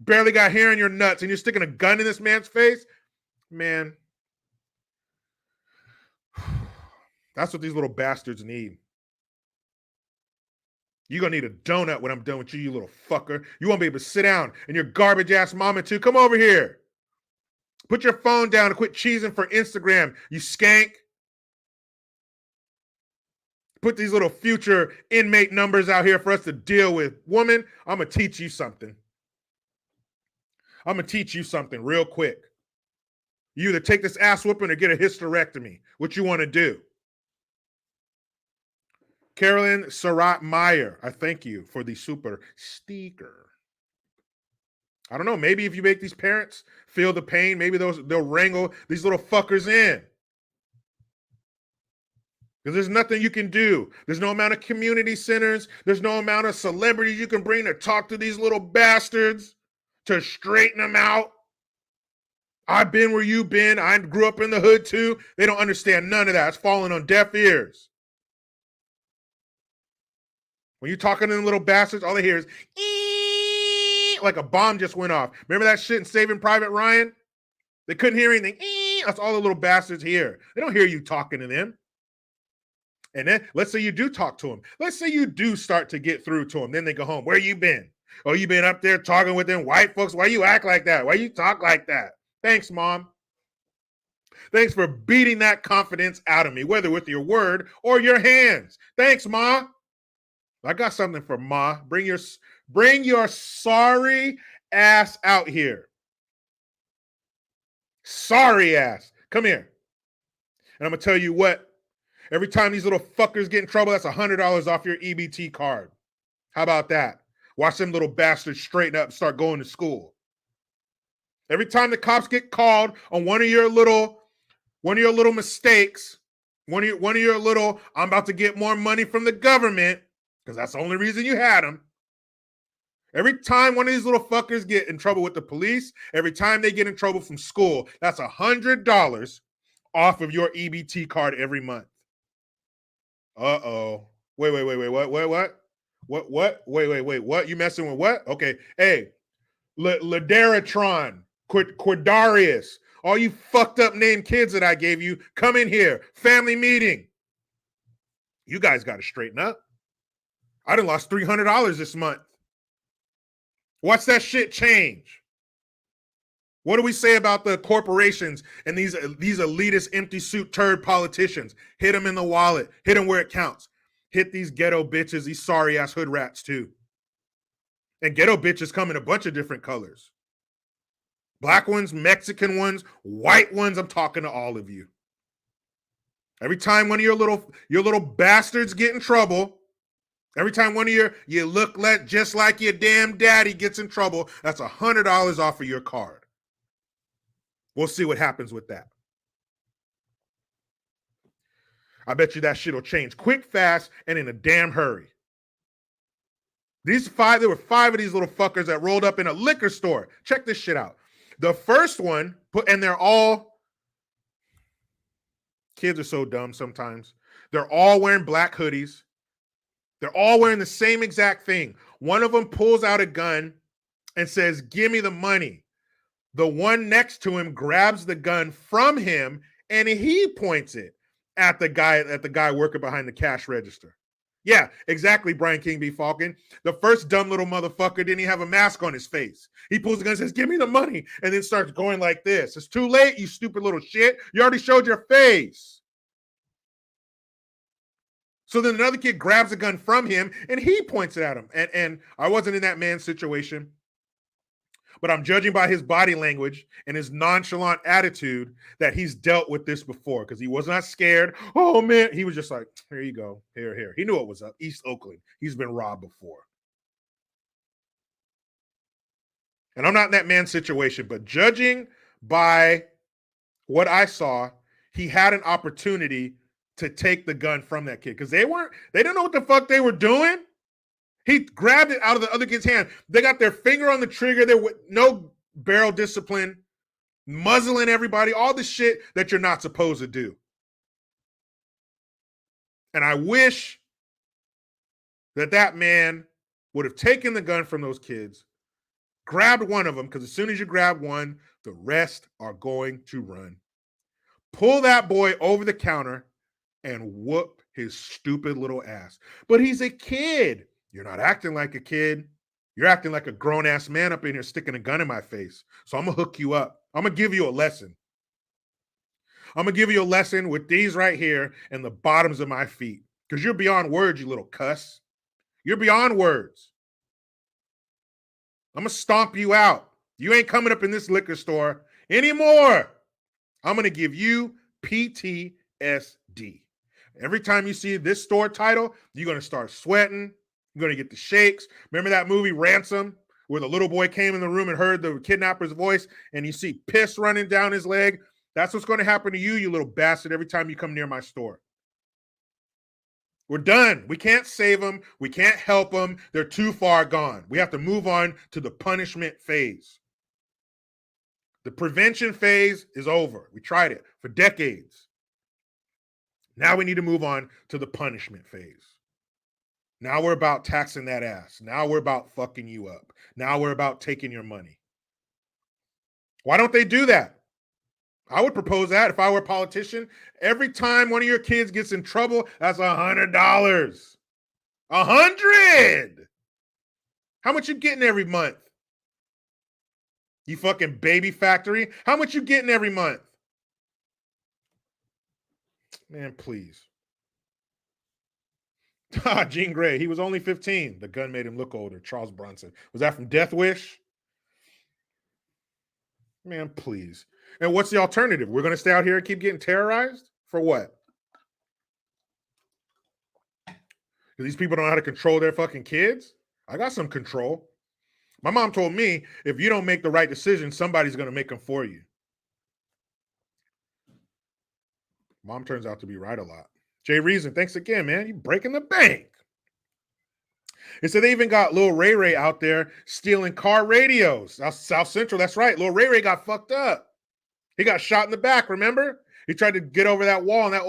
[SPEAKER 1] Barely got hair in your nuts and you're sticking a gun in this man's face? Man. That's what these little bastards need. You're going to need a donut when I'm done with you, you little fucker. You won't be able to sit down and your garbage ass mama too. Come over here. Put your phone down and quit cheesing for Instagram, you skank. Put these little future inmate numbers out here for us to deal with. Woman, I'm going to teach you something. I'm going to teach you something real quick. You either take this ass whooping or get a hysterectomy. What you want to do? Carolyn Surratt Meyer, I thank you for the super sticker. I don't know. Maybe if you make these parents feel the pain, maybe they'll wrangle these little fuckers in. Because there's nothing you can do. There's no amount of community centers. There's no amount of celebrities you can bring to talk to these little bastards to straighten them out. I've been where you've been. I grew up in the hood too. They don't understand none of that. It's falling on deaf ears. When you're talking to them little bastards, all they hear is like a bomb just went off. Remember that shit in Saving Private Ryan? They couldn't hear anything. That's all the little bastards hear. They don't hear you talking to them. And then let's say you do talk to them. Let's say you do start to get through to them. Then they go home. Where you been? Oh, you been up there talking with them white folks? Why you act like that? Why you talk like that? Thanks, Mom. Thanks for beating that confidence out of me, whether with your word or your hands. Thanks, Ma. I got something for Ma. Bring your sorry ass out here. Sorry ass. Come here. And I'm going to tell you what. Every time these little fuckers get in trouble, that's $100 off your EBT card. How about that? Watch them little bastards straighten up and start going to school. Every time the cops get called on one of your little mistakes, one of your little, I'm about to get more money from the government, because that's the only reason you had them. Every time one of these little fuckers get in trouble with the police, every time they get in trouble from school, that's $100 off of your EBT card every month. Uh-oh. Wait. What? Wait. What? You messing with what? Okay. Hey, Laderatron, Quidarius, all you fucked up named kids that I gave you, come in here. Family meeting. You guys got to straighten up. I done lost $300 this month. Watch that shit change. What do we say about the corporations and these elitist empty suit turd politicians? Hit them in the wallet. Hit them where it counts. Hit these ghetto bitches, these sorry ass hood rats too. And ghetto bitches come in a bunch of different colors. Black ones, Mexican ones, white ones. I'm talking to all of you. Every time one of your little bastards get in trouble, every time one of you look just like your damn daddy gets in trouble, that's $100 off of your card. We'll see what happens with that. I bet you that shit will change quick, fast, and in a damn hurry. There were 5 of these little fuckers that rolled up in a liquor store. Check this shit out. The first one, and they're all, kids are so dumb sometimes. They're all wearing black hoodies. They're all wearing the same exact thing. One of them pulls out a gun and says, "Give me the money." The one next to him grabs the gun from him and he points it at the guy working behind the cash register. Yeah, exactly, Brian King B. Falcon. The first dumb little motherfucker didn't even have a mask on his face. He pulls the gun and says, "Give me the money," and then starts going like this. It's too late, you stupid little shit. You already showed your face. So then another kid grabs a gun from him and he points it at him. And I wasn't in that man's situation, but I'm judging by his body language and his nonchalant attitude that he's dealt with this before, because he was not scared. Oh, man. He was just like, "Here you go. Here. He knew what was up. East Oakland. He's been robbed before. And I'm not in that man's situation, but judging by what I saw, he had an opportunity to take the gun from that kid because they didn't know what the fuck they were doing. He grabbed it out of the other kid's hand. They got their finger on the trigger. There was no barrel discipline, muzzling everybody, all the shit that you're not supposed to do. And I wish that man would have taken the gun from those kids, grabbed one of them, because as soon as you grab one, the rest are going to run. Pull that boy over the counter and whoop his stupid little ass. But he's a kid. You're not acting like a kid. You're acting like a grown-ass man up in here sticking a gun in my face. So I'm going to hook you up. I'm going to give you a lesson. I'm going to give you a lesson with these right here and the bottoms of my feet. Because you're beyond words, you little cuss. You're beyond words. I'm going to stomp you out. You ain't coming up in this liquor store anymore. I'm going to give you PTSD. Every time you see this store title, you're going to start sweating. You're going to get the shakes. Remember that movie Ransom, where the little boy came in the room and heard the kidnapper's voice and you see piss running down his leg? That's what's going to happen to you, you little bastard, every time you come near my store. We're done. We can't save them. We can't help them. They're too far gone. We have to move on to the punishment phase. The prevention phase is over. We tried it for decades. Now we need to move on to the punishment phase. Now we're about taxing that ass. Now we're about fucking you up. Now we're about taking your money. Why don't they do that? I would propose that if I were a politician. Every time one of your kids gets in trouble, that's $100. $100. How much you getting every month? You fucking baby factory. How much you getting every month? Man, please. Jean Grey, he was only 15. The gun made him look older. Charles Bronson. Was that from Death Wish? Man, please. And what's the alternative? We're going to stay out here and keep getting terrorized? For what? Because these people don't know how to control their fucking kids? I got some control. My mom told me, if you don't make the right decision, somebody's going to make them for you. Mom turns out to be right a lot. Jay Reason, thanks again, man. You breaking the bank. And so they even got Lil Ray Ray out there stealing car radios. South Central, that's right. Lil Ray Ray got fucked up. He got shot in the back, remember? He tried to get over that wall, and that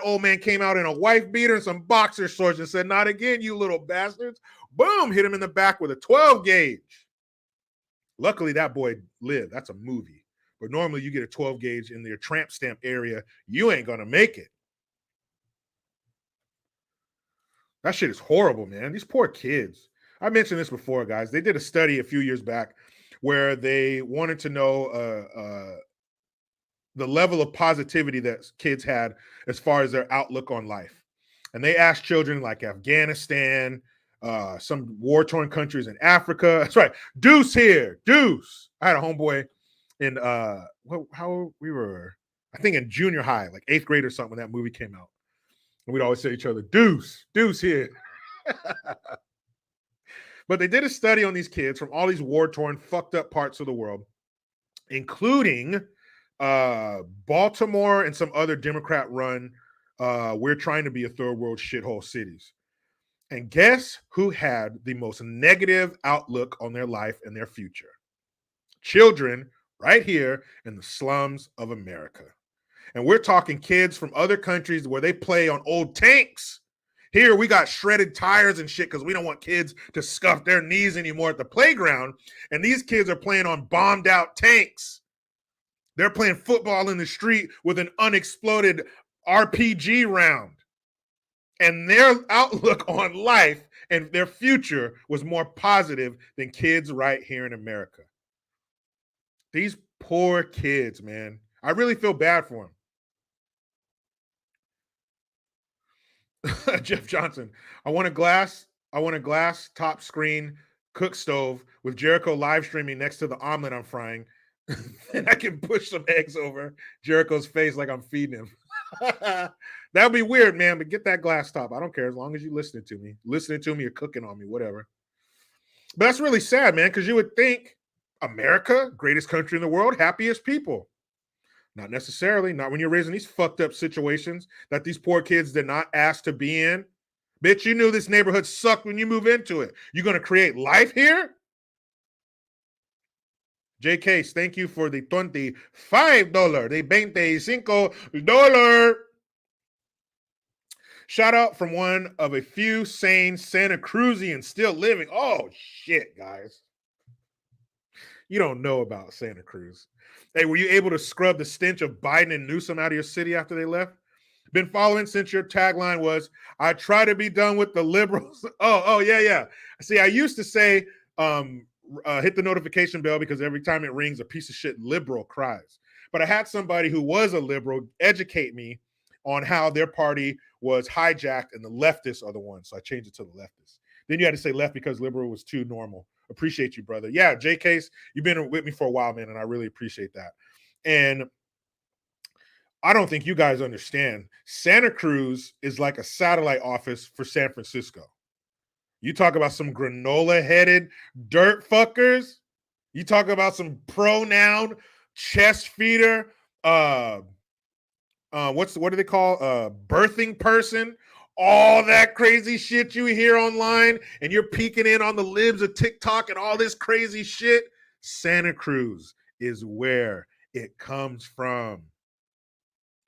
[SPEAKER 1] old man came out in a wife beater and some boxer shorts and said, "Not again, you little bastards." Boom, hit him in the back with a 12 gauge. Luckily, that boy lived. That's a movie. But normally you get a 12 gauge in your tramp stamp area, you ain't gonna make it. That shit is horrible, man. These poor kids. I mentioned this before, guys. They did a study a few years back where they wanted to know the level of positivity that kids had as far as their outlook on life. And they asked children like Afghanistan, some war-torn countries in Africa. That's right. Deuce here. Deuce. I had a homeboy in we were, I think in junior high, like 8th grade or something when that movie came out. And we'd always say to each other, Deuce, Deuce here. But they did a study on these kids from all these war-torn, fucked up parts of the world, including Baltimore and some other Democrat-run, we're trying to be a third world shithole cities. And guess who had the most negative outlook on their life and their future? Children right here in the slums of America. And we're talking kids from other countries where they play on old tanks. Here we got shredded tires and shit because we don't want kids to scuff their knees anymore at the playground. And these kids are playing on bombed out tanks. They're playing football in the street with an unexploded RPG round. And their outlook on life and their future was more positive than kids right here in America. These poor kids, man. I really feel bad for them. Jeff Johnson, I want a glass top screen cook stove with Jericho live streaming next to the omelet I'm frying. And I can push some eggs over Jericho's face like I'm feeding him. That would be weird, man, but get that glass top. I don't care as long as you're listening to me or cooking on me, whatever. But that's really sad, man, because you would think America, greatest country in the world, happiest people. Not necessarily. Not when you're raising these fucked up situations that these poor kids did not ask to be in. Bitch, you knew this neighborhood sucked when you move into it. You're going to create life here? J. Case, thank you for the $25. The $25. Shout out from one of a few sane Santa Cruzians still living. Oh, shit, guys. You don't know about Santa Cruz. Hey, were you able to scrub the stench of Biden and Newsom out of your city after they left? Been following since your tagline was, I try to be done with the liberals. Yeah. See, I used to say, hit the notification bell because every time it rings, a piece of shit liberal cries. But I had somebody who was a liberal educate me on how their party was hijacked and the leftists are the ones. So I changed it to the leftists. Then you had to say left because liberal was too normal. Appreciate you, brother. Yeah, J. Case, you've been with me for a while, man, and I really appreciate that. And I don't think you guys understand. Santa Cruz is like a satellite office for San Francisco. You talk about some granola-headed dirt fuckers. You talk about some pronoun chest feeder. What do they call birthing person? All that crazy shit you hear online, and you're peeking in on the libs of TikTok and all this crazy shit. Santa Cruz is where it comes from.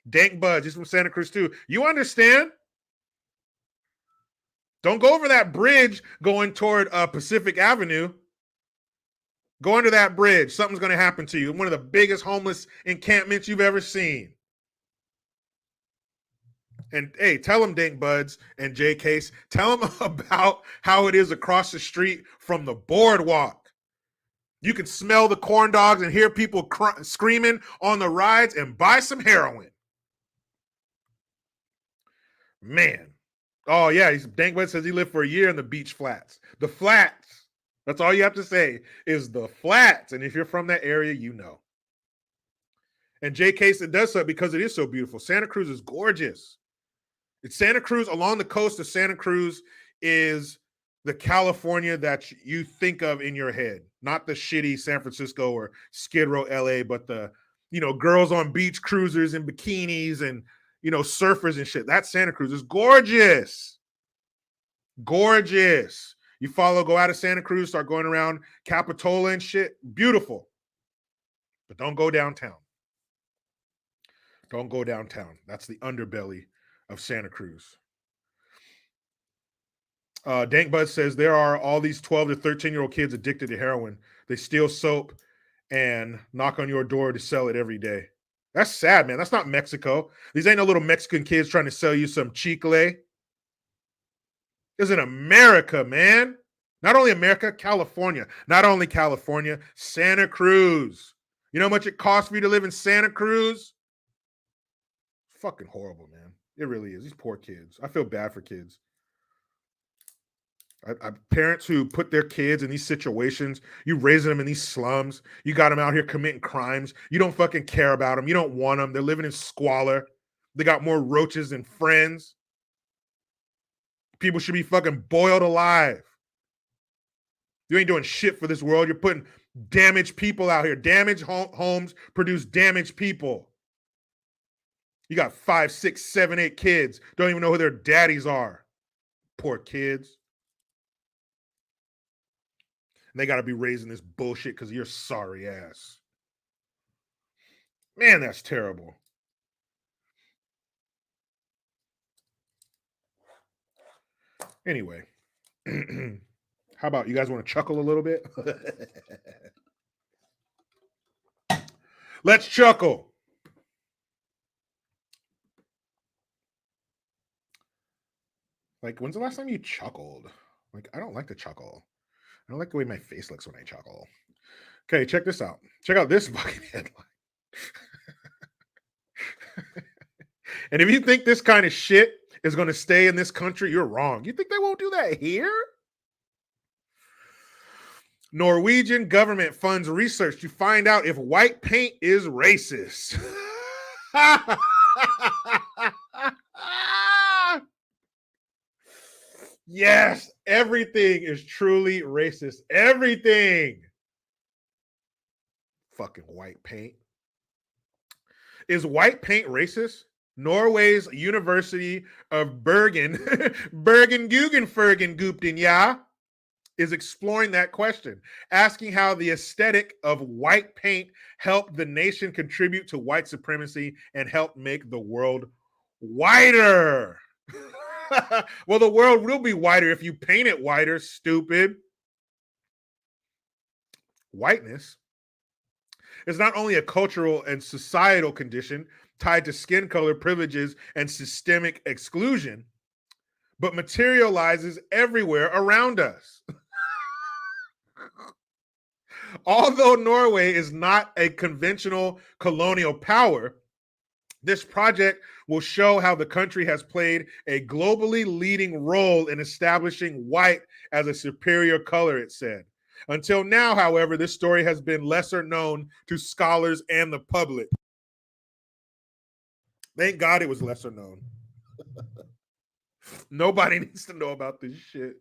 [SPEAKER 1] Dank Budge is from Santa Cruz too. You understand? Don't go over that bridge going toward Pacific Avenue. Go under that bridge. Something's going to happen to you. One of the biggest homeless encampments you've ever seen. And hey, tell them, Dank Buds and J. Case, tell them about how it is across the street from the boardwalk. You can smell the corn dogs and hear people screaming on the rides and buy some heroin. Man. Oh, yeah. Dank Bud says he lived for a year in the beach flats. The flats. That's all you have to say is the flats. And if you're from that area, you know. And J. Case, it does so because it is so beautiful. Santa Cruz is gorgeous. It's Santa Cruz, along the coast of Santa Cruz is the California that you think of in your head. Not the shitty San Francisco or Skid Row, LA, but the, girls on beach cruisers and bikinis and, surfers and shit. That's Santa Cruz. It's gorgeous. Gorgeous. You go out of Santa Cruz, start going around Capitola and shit. Beautiful. But don't go downtown. Don't go downtown. That's the underbelly of Santa Cruz. Dank Bud says there are all these 12 to 13-year-old kids addicted to heroin. They steal soap and knock on your door to sell it every day. That's sad, man. That's not Mexico. These ain't no little Mexican kids trying to sell you some chicle. It's in America, man. Not only America, California. Not only California, Santa Cruz. You know how much it costs for you to live in Santa Cruz? It's fucking horrible, man. It really is. These poor kids. I feel bad for kids. Parents who put their kids in these situations, you raising them in these slums, you got them out here committing crimes, you don't fucking care about them, you don't want them, they're living in squalor, they got more roaches than friends. People should be fucking boiled alive. You ain't doing shit for this world. You're putting damaged people out here. Damaged homes produce damaged people. You got 5, 6, 7, 8 kids, don't even know who their daddies are. Poor kids. And they got to be raising this bullshit because of your sorry ass. Man, that's terrible. Anyway, how about you guys want to chuckle a little bit? Let's chuckle. Like, when's the last time you chuckled? Like, I don't like to chuckle. I don't like the way my face looks when I chuckle. Okay, check this out. Check out this fucking headline. And if you think this kind of shit is going to stay in this country, you're wrong. You think they won't do that here? Norwegian government funds research to find out if white paint is racist. Yes, everything is truly racist. Everything. Fucking white paint. Is white paint racist? Norway's University of Bergen, Bergen-Guggenfergen-Gupten, yeah, is exploring that question, asking how the aesthetic of white paint helped the nation contribute to white supremacy and help make the world whiter. Well, the world will be whiter if you paint it whiter, stupid. Whiteness is not only a cultural and societal condition tied to skin color, privileges, and systemic exclusion, but materializes everywhere around us. Although Norway is not a conventional colonial power, this project will show how the country has played a globally leading role in establishing white as a superior color, it said. Until now, however, this story has been lesser known to scholars and the public. Thank God it was lesser known. Nobody needs to know about this shit.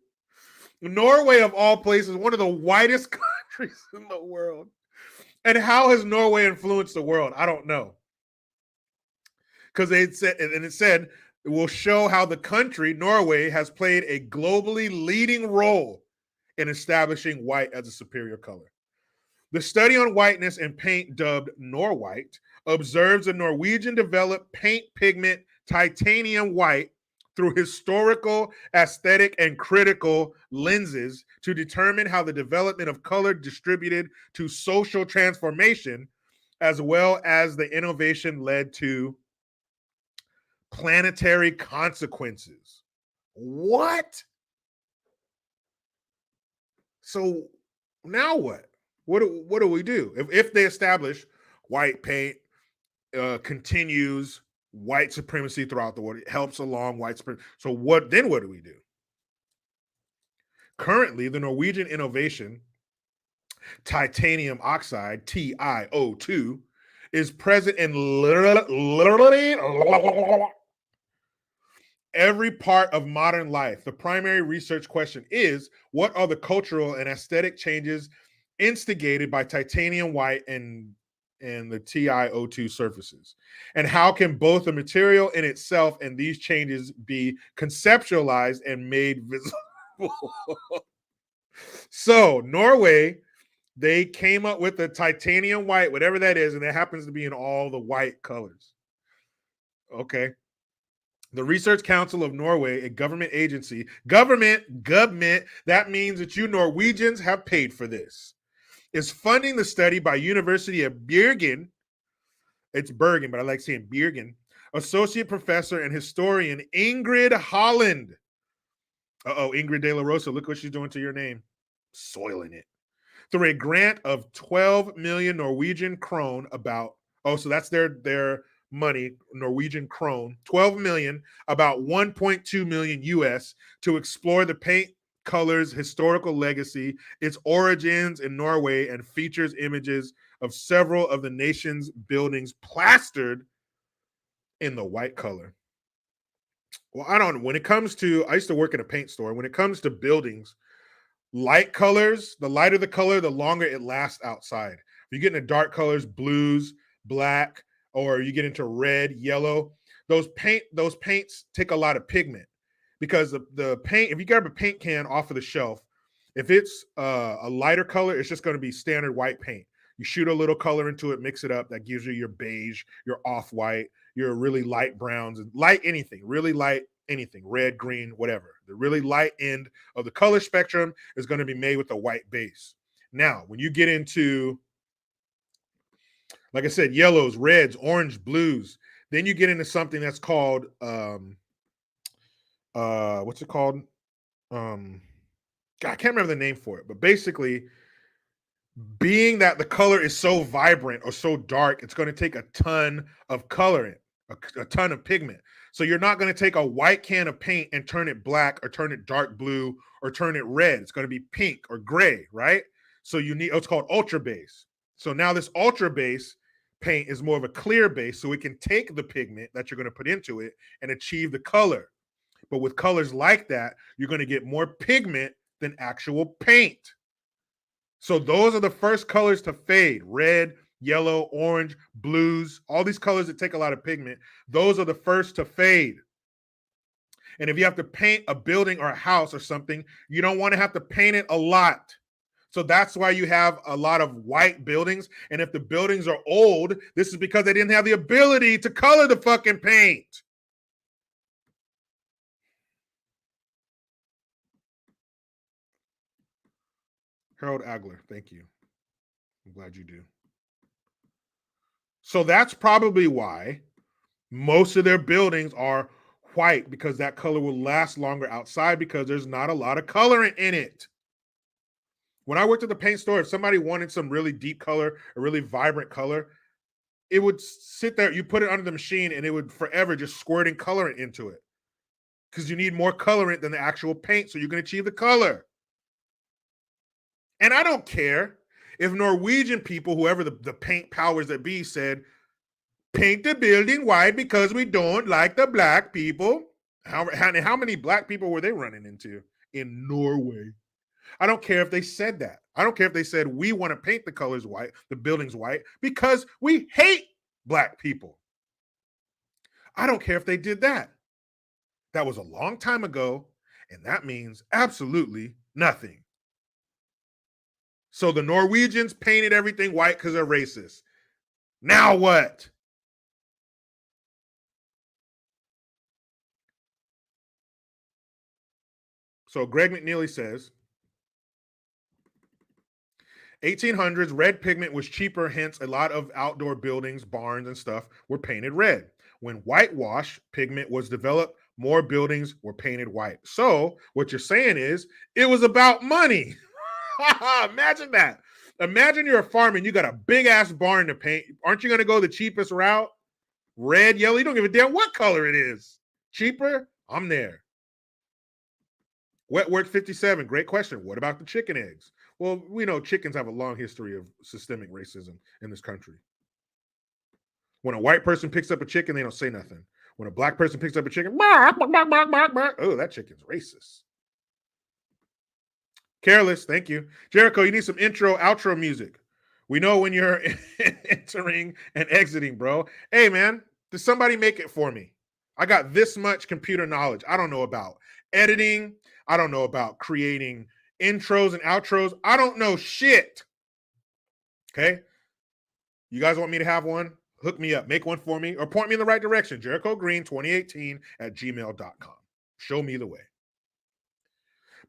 [SPEAKER 1] Norway, of all places, one of the whitest countries in the world. And how has Norway influenced the world? I don't know. Because it said it will show how the country, Norway, has played a globally leading role in establishing white as a superior color. The study on whiteness and paint, dubbed Norwhite, observes a Norwegian developed paint pigment titanium white through historical, aesthetic, and critical lenses to determine how the development of color distributed to social transformation, as well as the innovation led to planetary consequences. What? So now what? What do we do? If they establish white paint continues white supremacy throughout the world, it helps along white supremacy. So what do we do? Currently, the Norwegian innovation, titanium oxide, TiO2, is present in literally every part of modern life. The primary research question is, what are the cultural and aesthetic changes instigated by titanium white and and the TiO2 surfaces? And how can both the material in itself and these changes be conceptualized and made visible? So, Norway, they came up with the titanium white, whatever that is, and it happens to be in all the white colors. Okay. The Research Council of Norway, a government agency, government, that means that you Norwegians have paid for this, is funding the study by University of Bergen. It's Bergen, but I like saying Bergen. Associate professor and historian Ingrid Holland. Ingrid De La Rosa, look what she's doing to your name. Soiling it. Through a grant of 12 million Norwegian krone, so that's their money, Norwegian krone, 12 million, about 1.2 million US, to explore the paint color's historical legacy, its origins in Norway, and features images of several of the nation's buildings plastered in the white color. Well, I don't know. When it comes to, I used to work in a paint store. When it comes to buildings, light colors, the lighter the color, the longer it lasts outside. If you get into dark colors, blues, black, or you get into red, yellow, those paints take a lot of pigment, because the paint, if you grab a paint can off of the shelf, if it's a lighter color, it's just going to be standard white paint. You shoot a little color into it, mix it up, that gives you your beige, your off-white, your really light browns, and light anything, really light anything, red, green, whatever. The really light end of the color spectrum is going to be made with a white base. Now, when you get into, like I said, yellows, reds, orange, blues, then you get into something that's called, what's it called? God, I can't remember the name for it, but basically, being that the color is so vibrant or so dark, it's going to take a ton of colorant, a ton of pigment. So you're not going to take a white can of paint and turn it black or turn it dark blue or turn it red. It's going to be pink or gray, right? So you need, it's called ultra base. So now this ultra base paint is more of a clear base, so it can take the pigment that you're going to put into it and achieve the color. But with colors like that, you're going to get more pigment than actual paint. So those are the first colors to fade: red, yellow, orange, blues, all these colors that take a lot of pigment. Those are the first to fade. And if you have to paint a building or a house or something, you don't want to have to paint it a lot. So that's why you have a lot of white buildings. And if the buildings are old, this is because they didn't have the ability to color the fucking paint. Harold Agler, thank you. I'm glad you do. So that's probably why most of their buildings are white, because that color will last longer outside, because there's not a lot of colorant in it. When I worked at the paint store, if somebody wanted some really deep color, a really vibrant color, it would sit there, you put it under the machine, and it would forever just squirting colorant into it, because you need more colorant than the actual paint so you can achieve the color. And I don't care if Norwegian people, whoever the paint powers that be, said, paint the building white because we don't like the black people. How many black people were they running into in Norway? I don't care if they said that. I don't care if they said, we want to paint the colors white, the buildings white, because we hate black people. I don't care if they did that. That was a long time ago, and that means absolutely nothing. So the Norwegians painted everything white because they're racist. Now what? So Greg McNeely says, 1800s, red pigment was cheaper, hence a lot of outdoor buildings, barns and stuff were painted red. When whitewash pigment was developed, more buildings were painted white. So what you're saying is it was about money. Imagine that. Imagine you're a farmer and you got a big ass barn to paint. Aren't you going to go the cheapest route? Red, yellow, you don't give a damn what color it is. Cheaper? I'm there. Wetworth 57, great question. What about the chicken eggs? Well, we know chickens have a long history of systemic racism in this country. When a white person picks up a chicken, they don't say nothing. When a black person picks up a chicken, oh, that chicken's racist. Careless, thank you. Jericho, you need some intro, outro music. We know when you're entering and exiting, bro. Hey, man, did somebody make it for me? I got this much computer knowledge. I don't know about editing. I don't know about creating intros and outros. I don't know shit. Okay? You guys want me to have one? Hook me up. Make one for me or point me in the right direction. JerichoGreen2018@gmail.com. Show me the way.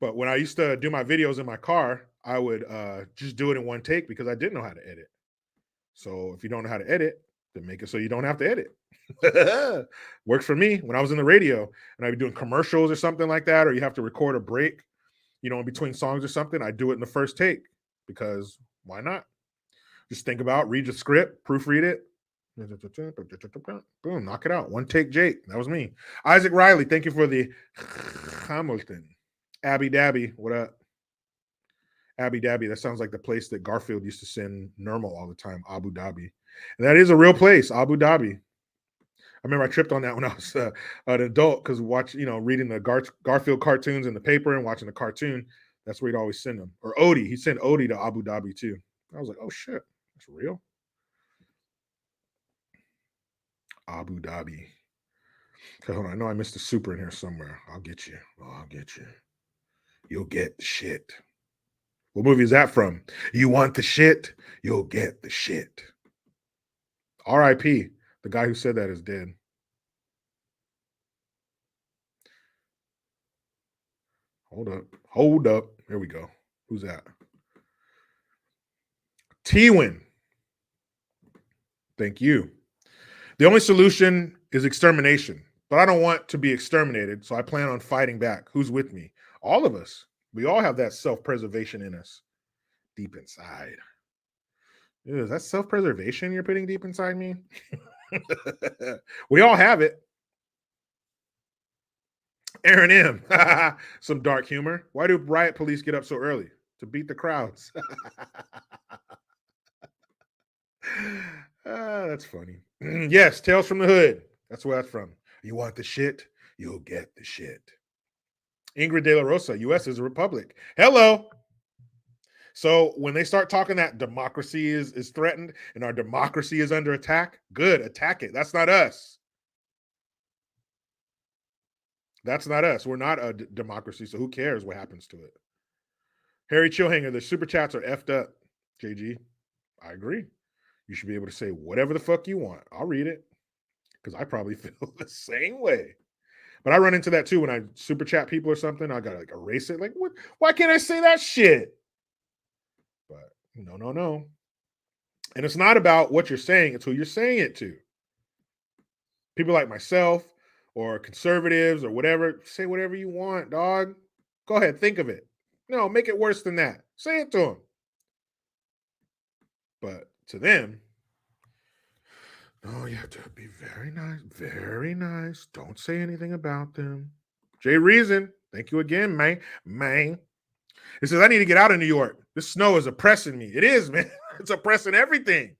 [SPEAKER 1] But when I used to do my videos in my car, I would just do it in one take because I didn't know how to edit. So if you don't know how to edit, then make it so you don't have to edit. Works for me when I was in the radio and I'd be doing commercials or something like that, or you have to record a break, in between songs or something. I do it in the first take because why not? Just think about, read the script, proofread it. Boom, knock it out. One take, Jake. That was me. Isaac Riley, thank you for the Hamilton. Abby Dabby, what up? Abby Dabby, that sounds like the place that Garfield used to send Nermal all the time, Abu Dhabi. And that is a real place, Abu Dhabi. I remember I tripped on that when I was an adult because reading the Garfield cartoons in the paper and watching the cartoon, that's where he'd always send them. Or Odie, he sent Odie to Abu Dhabi too. I was like, oh shit, that's real. Abu Dhabi. Okay, hold on, I know I missed a super in here somewhere. I'll get you. I'll get you. You'll get the shit. What movie is that from? You want the shit? You'll get the shit. R.I.P. The guy who said that is dead. Hold up. Here we go. Who's that? T-Win. Thank you. The only solution is extermination, but I don't want to be exterminated, so I plan on fighting back. Who's with me? All of us. We all have that self-preservation in us deep inside. Ew, is that self-preservation you're putting deep inside me? We all have it. Aaron M. Some dark humor. Why do riot police get up so early? To beat the crowds. That's funny. Yes, Tales from the Hood. That's where that's from. You want the shit? You'll get the shit. Ingrid De La Rosa, U.S. is a republic. Hello. So when they start talking that democracy is threatened and our democracy is under attack, good, attack it. That's not us. That's not us. We're not a democracy, so who cares what happens to it? Harry Chillhanger, the super chats are effed up. JG, I agree. You should be able to say whatever the fuck you want. I'll read it because I probably feel the same way. But I run into that too when I super chat people or something. I gotta erase it. Like, what? Why can't I say that shit? But no. And it's not about what you're saying, it's who you're saying it to. People like myself or conservatives or whatever, say whatever you want, dog. Go ahead, think of it. No, make it worse than that. Say it to them. But to them, oh, you have to be very nice, very nice. Don't say anything about them. Jay Reason, thank you again, man. It says, I need to get out of New York. This snow is oppressing me. It is, man. It's oppressing everything.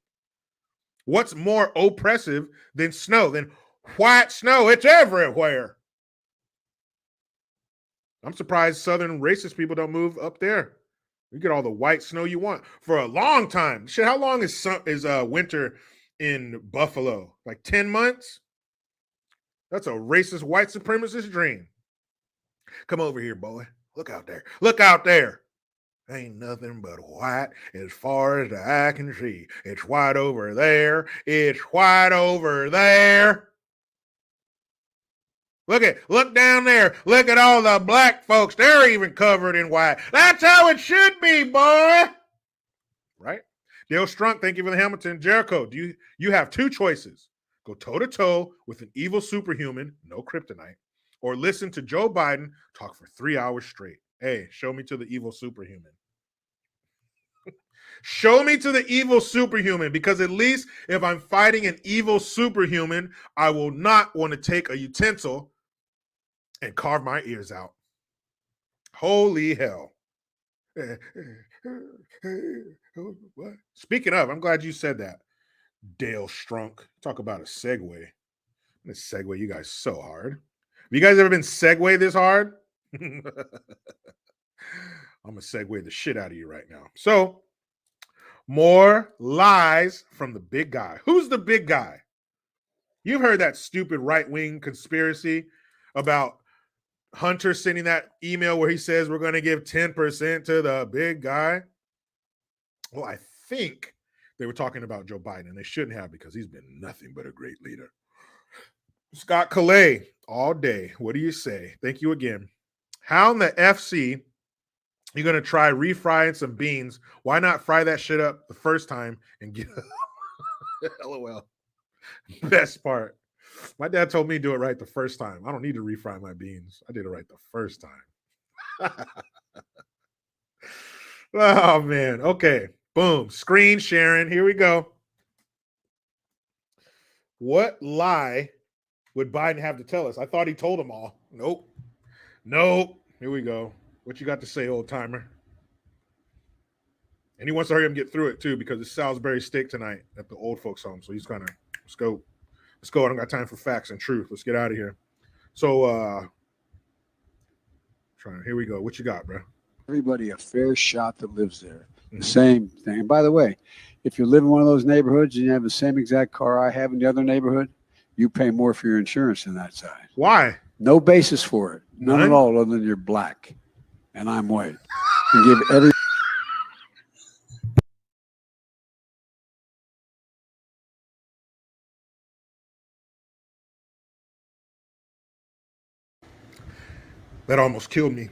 [SPEAKER 1] What's more oppressive than snow? Than white snow? It's everywhere. I'm surprised Southern racist people don't move up there. You get all the white snow you want for a long time. Shit, how long is winter in Buffalo? Like 10 months? That's a racist white supremacist dream. Come over here, boy. Look out there. Look out there. Ain't nothing but white as far as the eye can see. It's white over there. It's white over there. Look down there. Look at all the black folks. They're even covered in white. That's how it should be, boy. Right? Dale Strunk, thank you for the Hamilton. Jericho, you have two choices. Go toe-to-toe with an evil superhuman, no kryptonite, or listen to Joe Biden talk for 3 hours straight. Hey, show me to the evil superhuman. Show me to the evil superhuman, because at least if I'm fighting an evil superhuman, I will not want to take a utensil and carve my ears out. Holy hell. What? Speaking of, I'm glad you said that. Dale Strunk. Talk about a segue. I'm gonna segue you guys so hard. Have you guys ever been segue this hard? I'm gonna segue the shit out of you right now. So, More lies from the big guy. Who's the big guy? You've heard that stupid right-wing conspiracy about Hunter sending that email where he says we're going to give 10% to the big guy. Well, I think they were talking about Joe Biden, and they shouldn't have because he's been nothing but a great leader. Scott Calais, all day. What do you say? Thank you again. How in the FC you're going to try refrying some beans? Why not fry that shit up the first time and get LOL. Best part. My dad told me to do it right the first time. I don't need to refry my beans. I did it right the first time. Oh, man. Okay. Boom. Screen sharing. Here we go. What lie would Biden have to tell us? I thought he told them all. Nope. Here we go. What you got to say, old timer? And he wants to hurry up and get through it, too, because it's Salisbury steak tonight at the old folks' home. So he's kind of, let's go. I don't got time for facts and truth. Let's get out of here. So, here we go. What you got, bro?
[SPEAKER 6] Everybody a fair shot that lives there. The same thing. And by the way, if you live in one of those neighborhoods and you have the same exact car I have in the other neighborhood, you pay more for your insurance than that side.
[SPEAKER 1] Why?
[SPEAKER 6] No basis for it. None at all, other than you're black and I'm white. And give every
[SPEAKER 1] That almost killed me.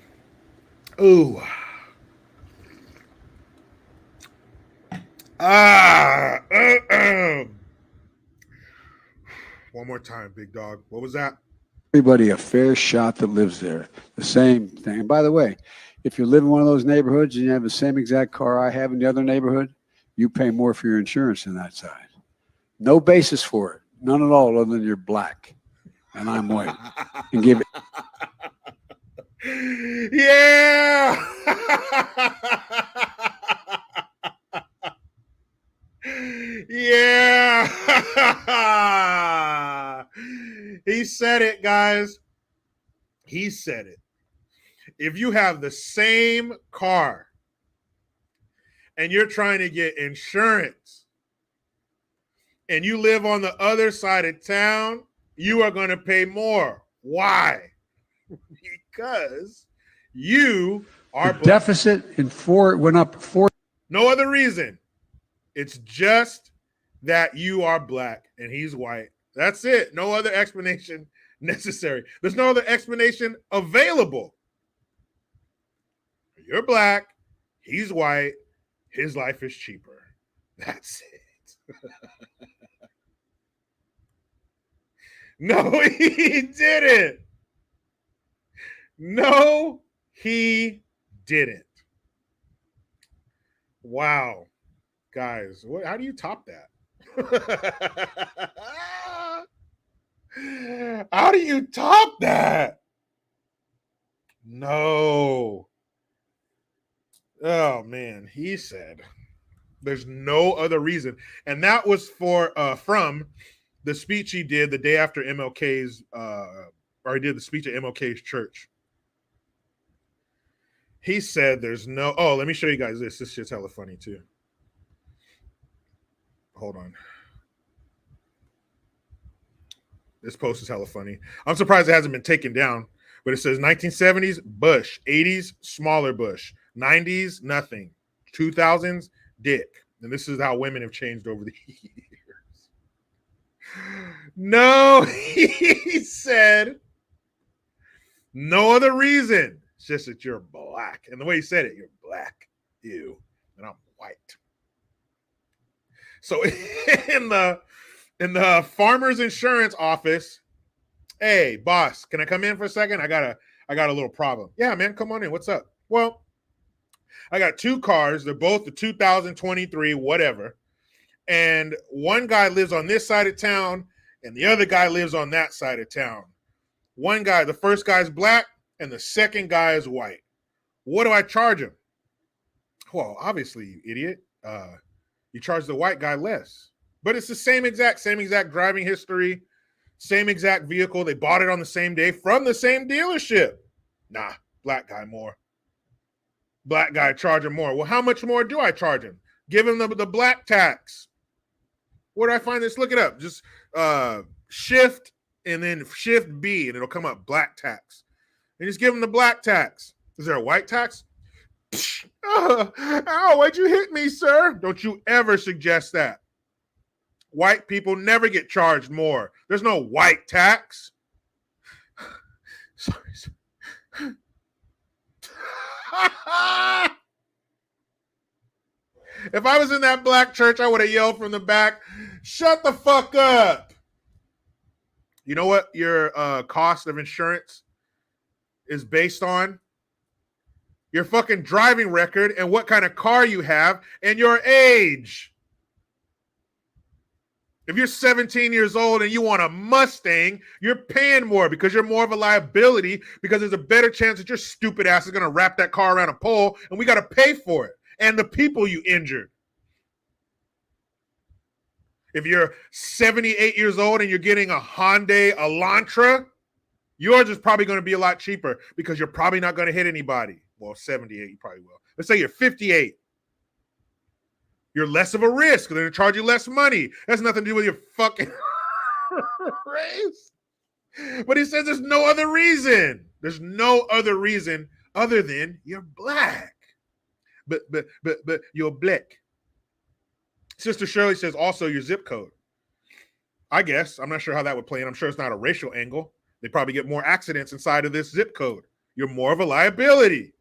[SPEAKER 1] Ooh. One more time, big dog. What was that?
[SPEAKER 6] everybody a fair shot that lives there. The same thing. And by the way, if you live in one of those neighborhoods and you have the same exact car I have in the other neighborhood, you pay more for your insurance than that side. No basis for it. None at all, other than you're black and I'm white. And give
[SPEAKER 1] Yeah. Yeah. He said it, guys. He said it. If you have the same car and you're trying to get insurance and you live on the other side of town, you are going to pay more. Why? Because you are black.
[SPEAKER 6] deficit in four went up four.
[SPEAKER 1] No other reason. It's just that you are black and he's white. That's it. No other explanation necessary. There's no other explanation available. You're black. He's white. His life is cheaper. That's it. No, he didn't. No, he didn't. Wow. Guys, how do you top that? How do you top that? No. Oh, man. He said there's no other reason. And that was from the speech he did the day after MLK's, or he did the speech at MLK's church. He said there's no, let me show you guys this. This shit's hella funny too. Hold on. This post is hella funny. I'm surprised it hasn't been taken down, but it says 1970s, Bush. 80s, smaller Bush. 90s, nothing. 2000s, dick. And this is how women have changed over the years. No, he said no other reason. It's just that you're black. And the way he said it, you're black. Ew. And I'm white. So in the farmer's insurance office, hey, boss, can I come in for a second? I got a little problem. Yeah, man, come on in. What's up? Well, I got two cars. They're both the 2023, whatever. And one guy lives on this side of town, and the other guy lives on that side of town. One guy, the first guy's black, and the second guy is white. What do I charge him? Well, obviously, you idiot. You charge the white guy less. But it's the same exact driving history, same exact vehicle. They bought it on the same day from the same dealership. Nah, black guy more. Black guy charge him more. Well, how much more do I charge him? Give him the black tax. Where do I find this? Look it up. Just shift and then shift B, and it'll come up black tax. And just give him the black tax. Is there a white tax? Ow, why'd you hit me, sir? Don't you ever suggest that. White people never get charged more. There's no white tax. Sorry. If I was in that black church, I would have yelled from the back, shut the fuck up. You know what your cost of insurance is based on? Your fucking driving record and what kind of car you have and your age. If you're 17 years old and you want a Mustang, you're paying more because you're more of a liability because there's a better chance that your stupid ass is going to wrap that car around a pole and we got to pay for it. And the people you injured. If you're 78 years old and you're getting a Hyundai Elantra, yours is probably going to be a lot cheaper because you're probably not going to hit anybody. Well, 78, you probably will. Let's say you're 58. You're less of a risk. They're going to charge you less money. That's nothing to do with your fucking race. But he says there's no other reason. There's no other reason other than you're black. But you're black. Sister Shirley says also your zip code. I guess. I'm not sure how that would play in. I'm sure it's not a racial angle. They probably get more accidents inside of this zip code. You're more of a liability.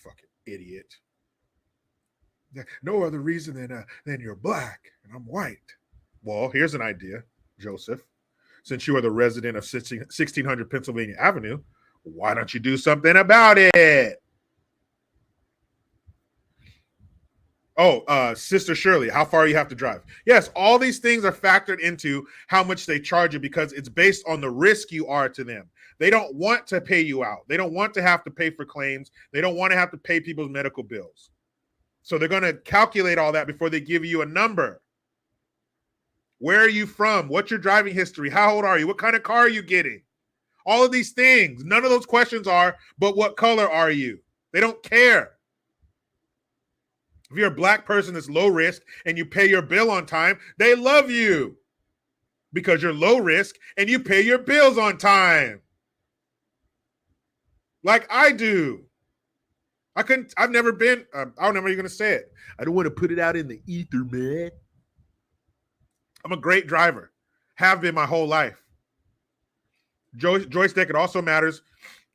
[SPEAKER 1] Fucking idiot. No other reason than you're black and I'm white. Well, here's an idea, Joseph. Since you are the resident of 1600 Pennsylvania Avenue, why don't you do something about it? Oh, Sister Shirley, how far you have to drive. Yes, all these things are factored into how much they charge you because it's based on the risk you are to them. They don't want to pay you out. They don't want to have to pay for claims. They don't want to have to pay people's medical bills. So they're going to calculate all that before they give you a number. Where are you from? What's your driving history? How old are you? What kind of car are you getting? All of these things. None of those questions are, but what color are you? They don't care. If you're a black person that's low risk and you pay your bill on time, they love you because you're low risk and you pay your bills on time. Like I do. I've never been, I don't know how you're going to say it. I don't want to put it out in the ether, man. I'm a great driver. Have been my whole life. Joystick, it also matters.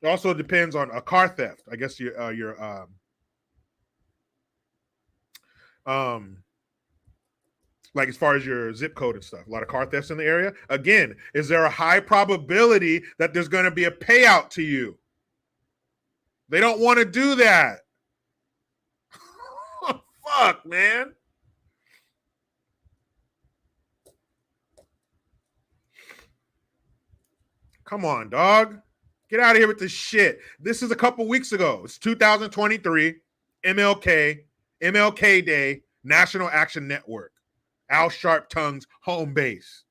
[SPEAKER 1] It also depends on a car theft. I guess like as far as your zip code and stuff, a lot of car thefts in the area. Again, is there a high probability that there's going to be a payout to you? They don't want to do that. Fuck, man. Come on, dog. Get out of here with this shit. This is a couple weeks ago. It's 2023, MLK Day, National Action Network, Al Sharptongue's home base.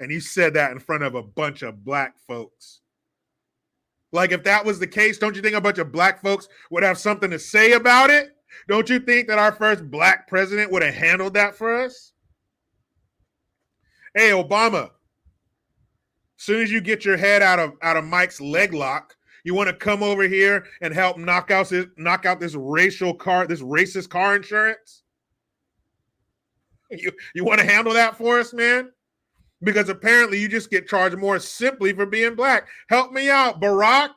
[SPEAKER 1] And he said that in front of a bunch of black folks. Like, if that was the case, don't you think a bunch of black folks would have something to say about it? Don't you think that our first black president would have handled that for us? Hey, Obama, as soon as you get your head out of Mike's leg lock, you want to come over here and help knock out this racist car insurance? You want to handle that for us, man? Because apparently you just get charged more simply for being black. Help me out, Barack.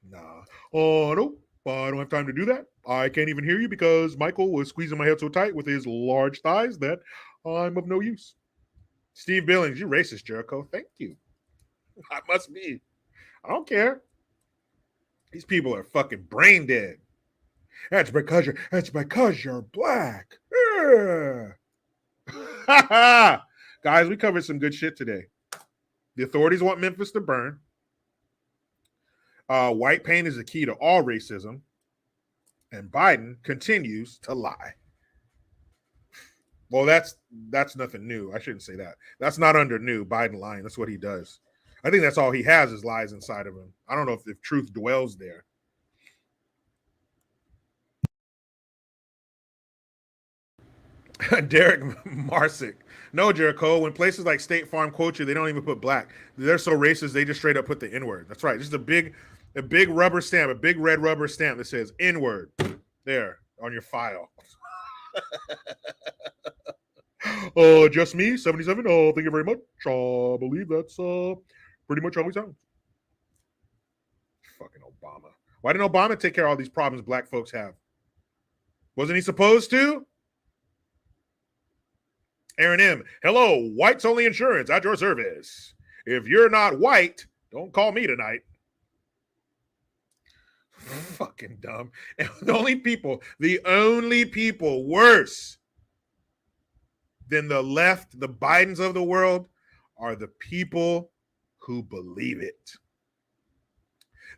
[SPEAKER 1] Nah. Oh, nope. I don't have time to do that. I can't even hear you because Michael was squeezing my head so tight with his large thighs that I'm of no use. Steve Billings, you racist, Jericho. Thank you. I must be. I don't care. These people are fucking brain dead. That's because you're black. Yeah. Guys, we covered some good shit today. The authorities want Memphis to burn. White paint is the key to all racism. And Biden continues to lie. Well, that's nothing new. I shouldn't say that. That's not under new. Biden lying. That's what he does. I think that's all he has is lies inside of him. I don't know if truth dwells there. Derek Marsick. No, Jericho. When places like State Farm quote you, they don't even put black. They're so racist, they just straight up put the N-word. That's right. Just a big rubber stamp, a big red rubber stamp that says N-word there on your file. Just me, 77. Oh, thank you very much. I believe that's pretty much how we sound. Fucking Obama. Why didn't Obama take care of all these problems black folks have? Wasn't he supposed to? Aaron M. Hello, whites only insurance at your service. If you're not white, don't call me tonight. Fucking dumb. And the only people worse than the left, the Bidens of the world, are the people who believe it.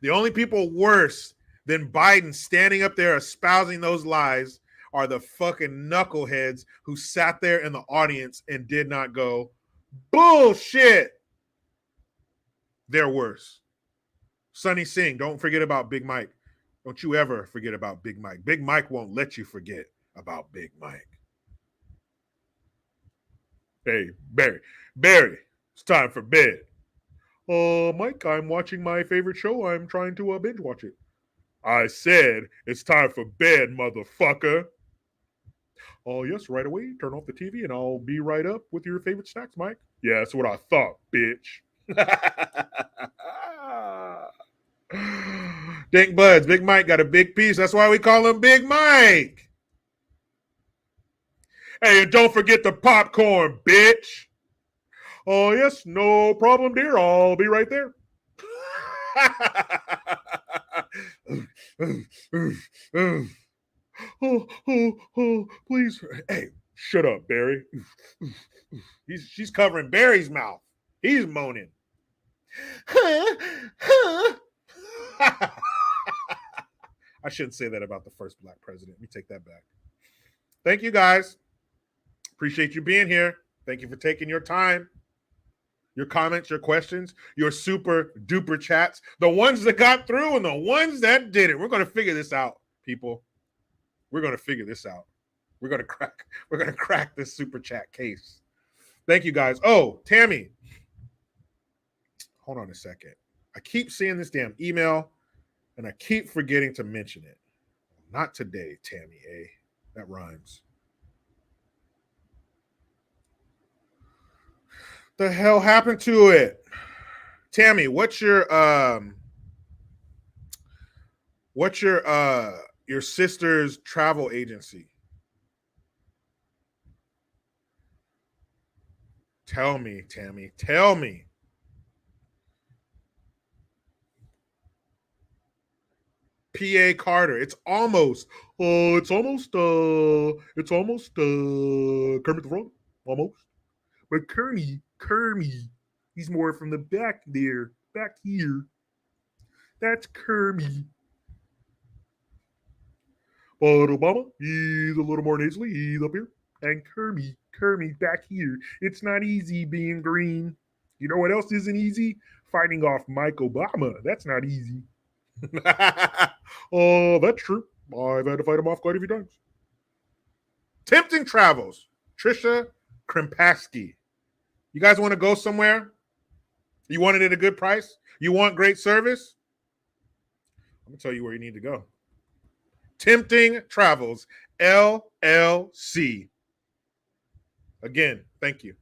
[SPEAKER 1] The only people worse than Biden standing up there espousing those lies are the fucking knuckleheads who sat there in the audience and did not go, bullshit. They're worse. Sonny Singh, don't forget about Big Mike. Don't you ever forget about Big Mike. Big Mike won't let you forget about Big Mike. Hey, Barry, it's time for bed. Mike, I'm watching my favorite show. I'm trying to binge watch it. I said it's time for bed, motherfucker. Oh, yes, right away. Turn off the TV and I'll be right up with your favorite snacks, Mike. Yeah, that's what I thought, bitch. Dink Buds, Big Mike got a big piece. That's why we call him Big Mike. Hey, and don't forget the popcorn, bitch. Oh, yes, no problem, dear. I'll be right there. Oh, please. Hey, shut up, Barry. She's covering Barry's mouth. He's moaning. I shouldn't say that about the first black president. Let me take that back. Thank you, guys. Appreciate you being here. Thank you for taking your time. Your comments, your questions, your super duper chats, the ones that got through and the ones that didn't. We're going to figure this out, people. We're going to figure this out. We're going to crack this super chat case. Thank you, guys. Oh, Tammy. Hold on a second. I keep seeing this damn email and I keep forgetting to mention it. Not today, Tammy A. That rhymes. The hell happened to it? Tammy, what's your sister's travel agency? Tell me, Tammy. Tell me. PA Carter. It's almost Kermit the Frog. Almost. But Kermit, he's more from the back there, back here. That's Kermit. But Obama, he's a little more nasally. He's up here. And Kermit back here. It's not easy being green. You know what else isn't easy? Fighting off Mike Obama. That's not easy. Oh, that's true. I've had to fight him off quite a few times. Tempting Travels. Trisha Krimpaski. You guys want to go somewhere? You want it at a good price? You want great service? I'm going to tell you where you need to go. Tempting Travels, LLC. Again, thank you.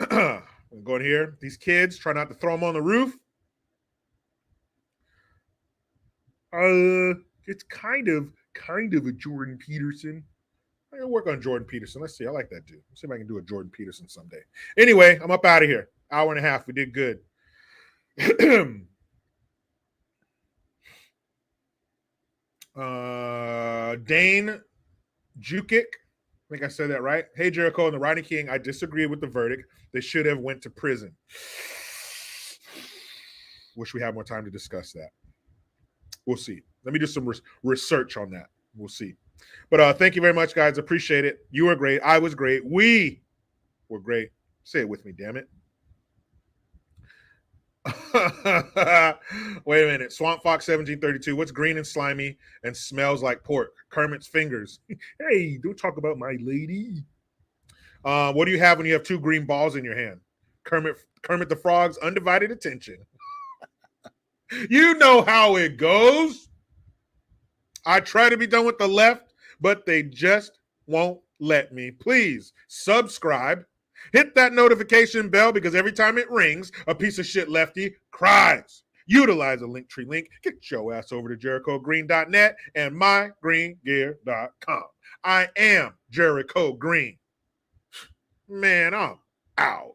[SPEAKER 1] I'm going here. These kids, try not to throw them on the roof. It's kind of a Jordan Peterson. I'm going to work on Jordan Peterson. Let's see. I like that dude. Let's see if I can do a Jordan Peterson someday. Anyway, I'm up out of here. Hour and a half. We did good. Dane Jukic. I think I said that right. Hey, Jericho and the Rodney King. I disagree with the verdict. They should have went to prison. Wish we had more time to discuss that. We'll see. Let me do some research on that. We'll see. But thank you very much, guys. Appreciate it. You were great. I was great. We were great. Say it with me, damn it. Wait a minute. Swamp Fox 1732. What's green and slimy and smells like pork? Kermit's fingers. Hey, don't talk about my lady. What do you have when you have two green balls in your hand? Kermit the Frog's undivided attention. You know how it goes. I try to be done with the left, but they just won't let me. Please subscribe. Hit that notification bell because every time it rings, a piece of shit lefty cries. Utilize a Linktree link. Get your ass over to JerichoGreen.net and mygreengear.com. I am Jericho Green. Man, I'm out.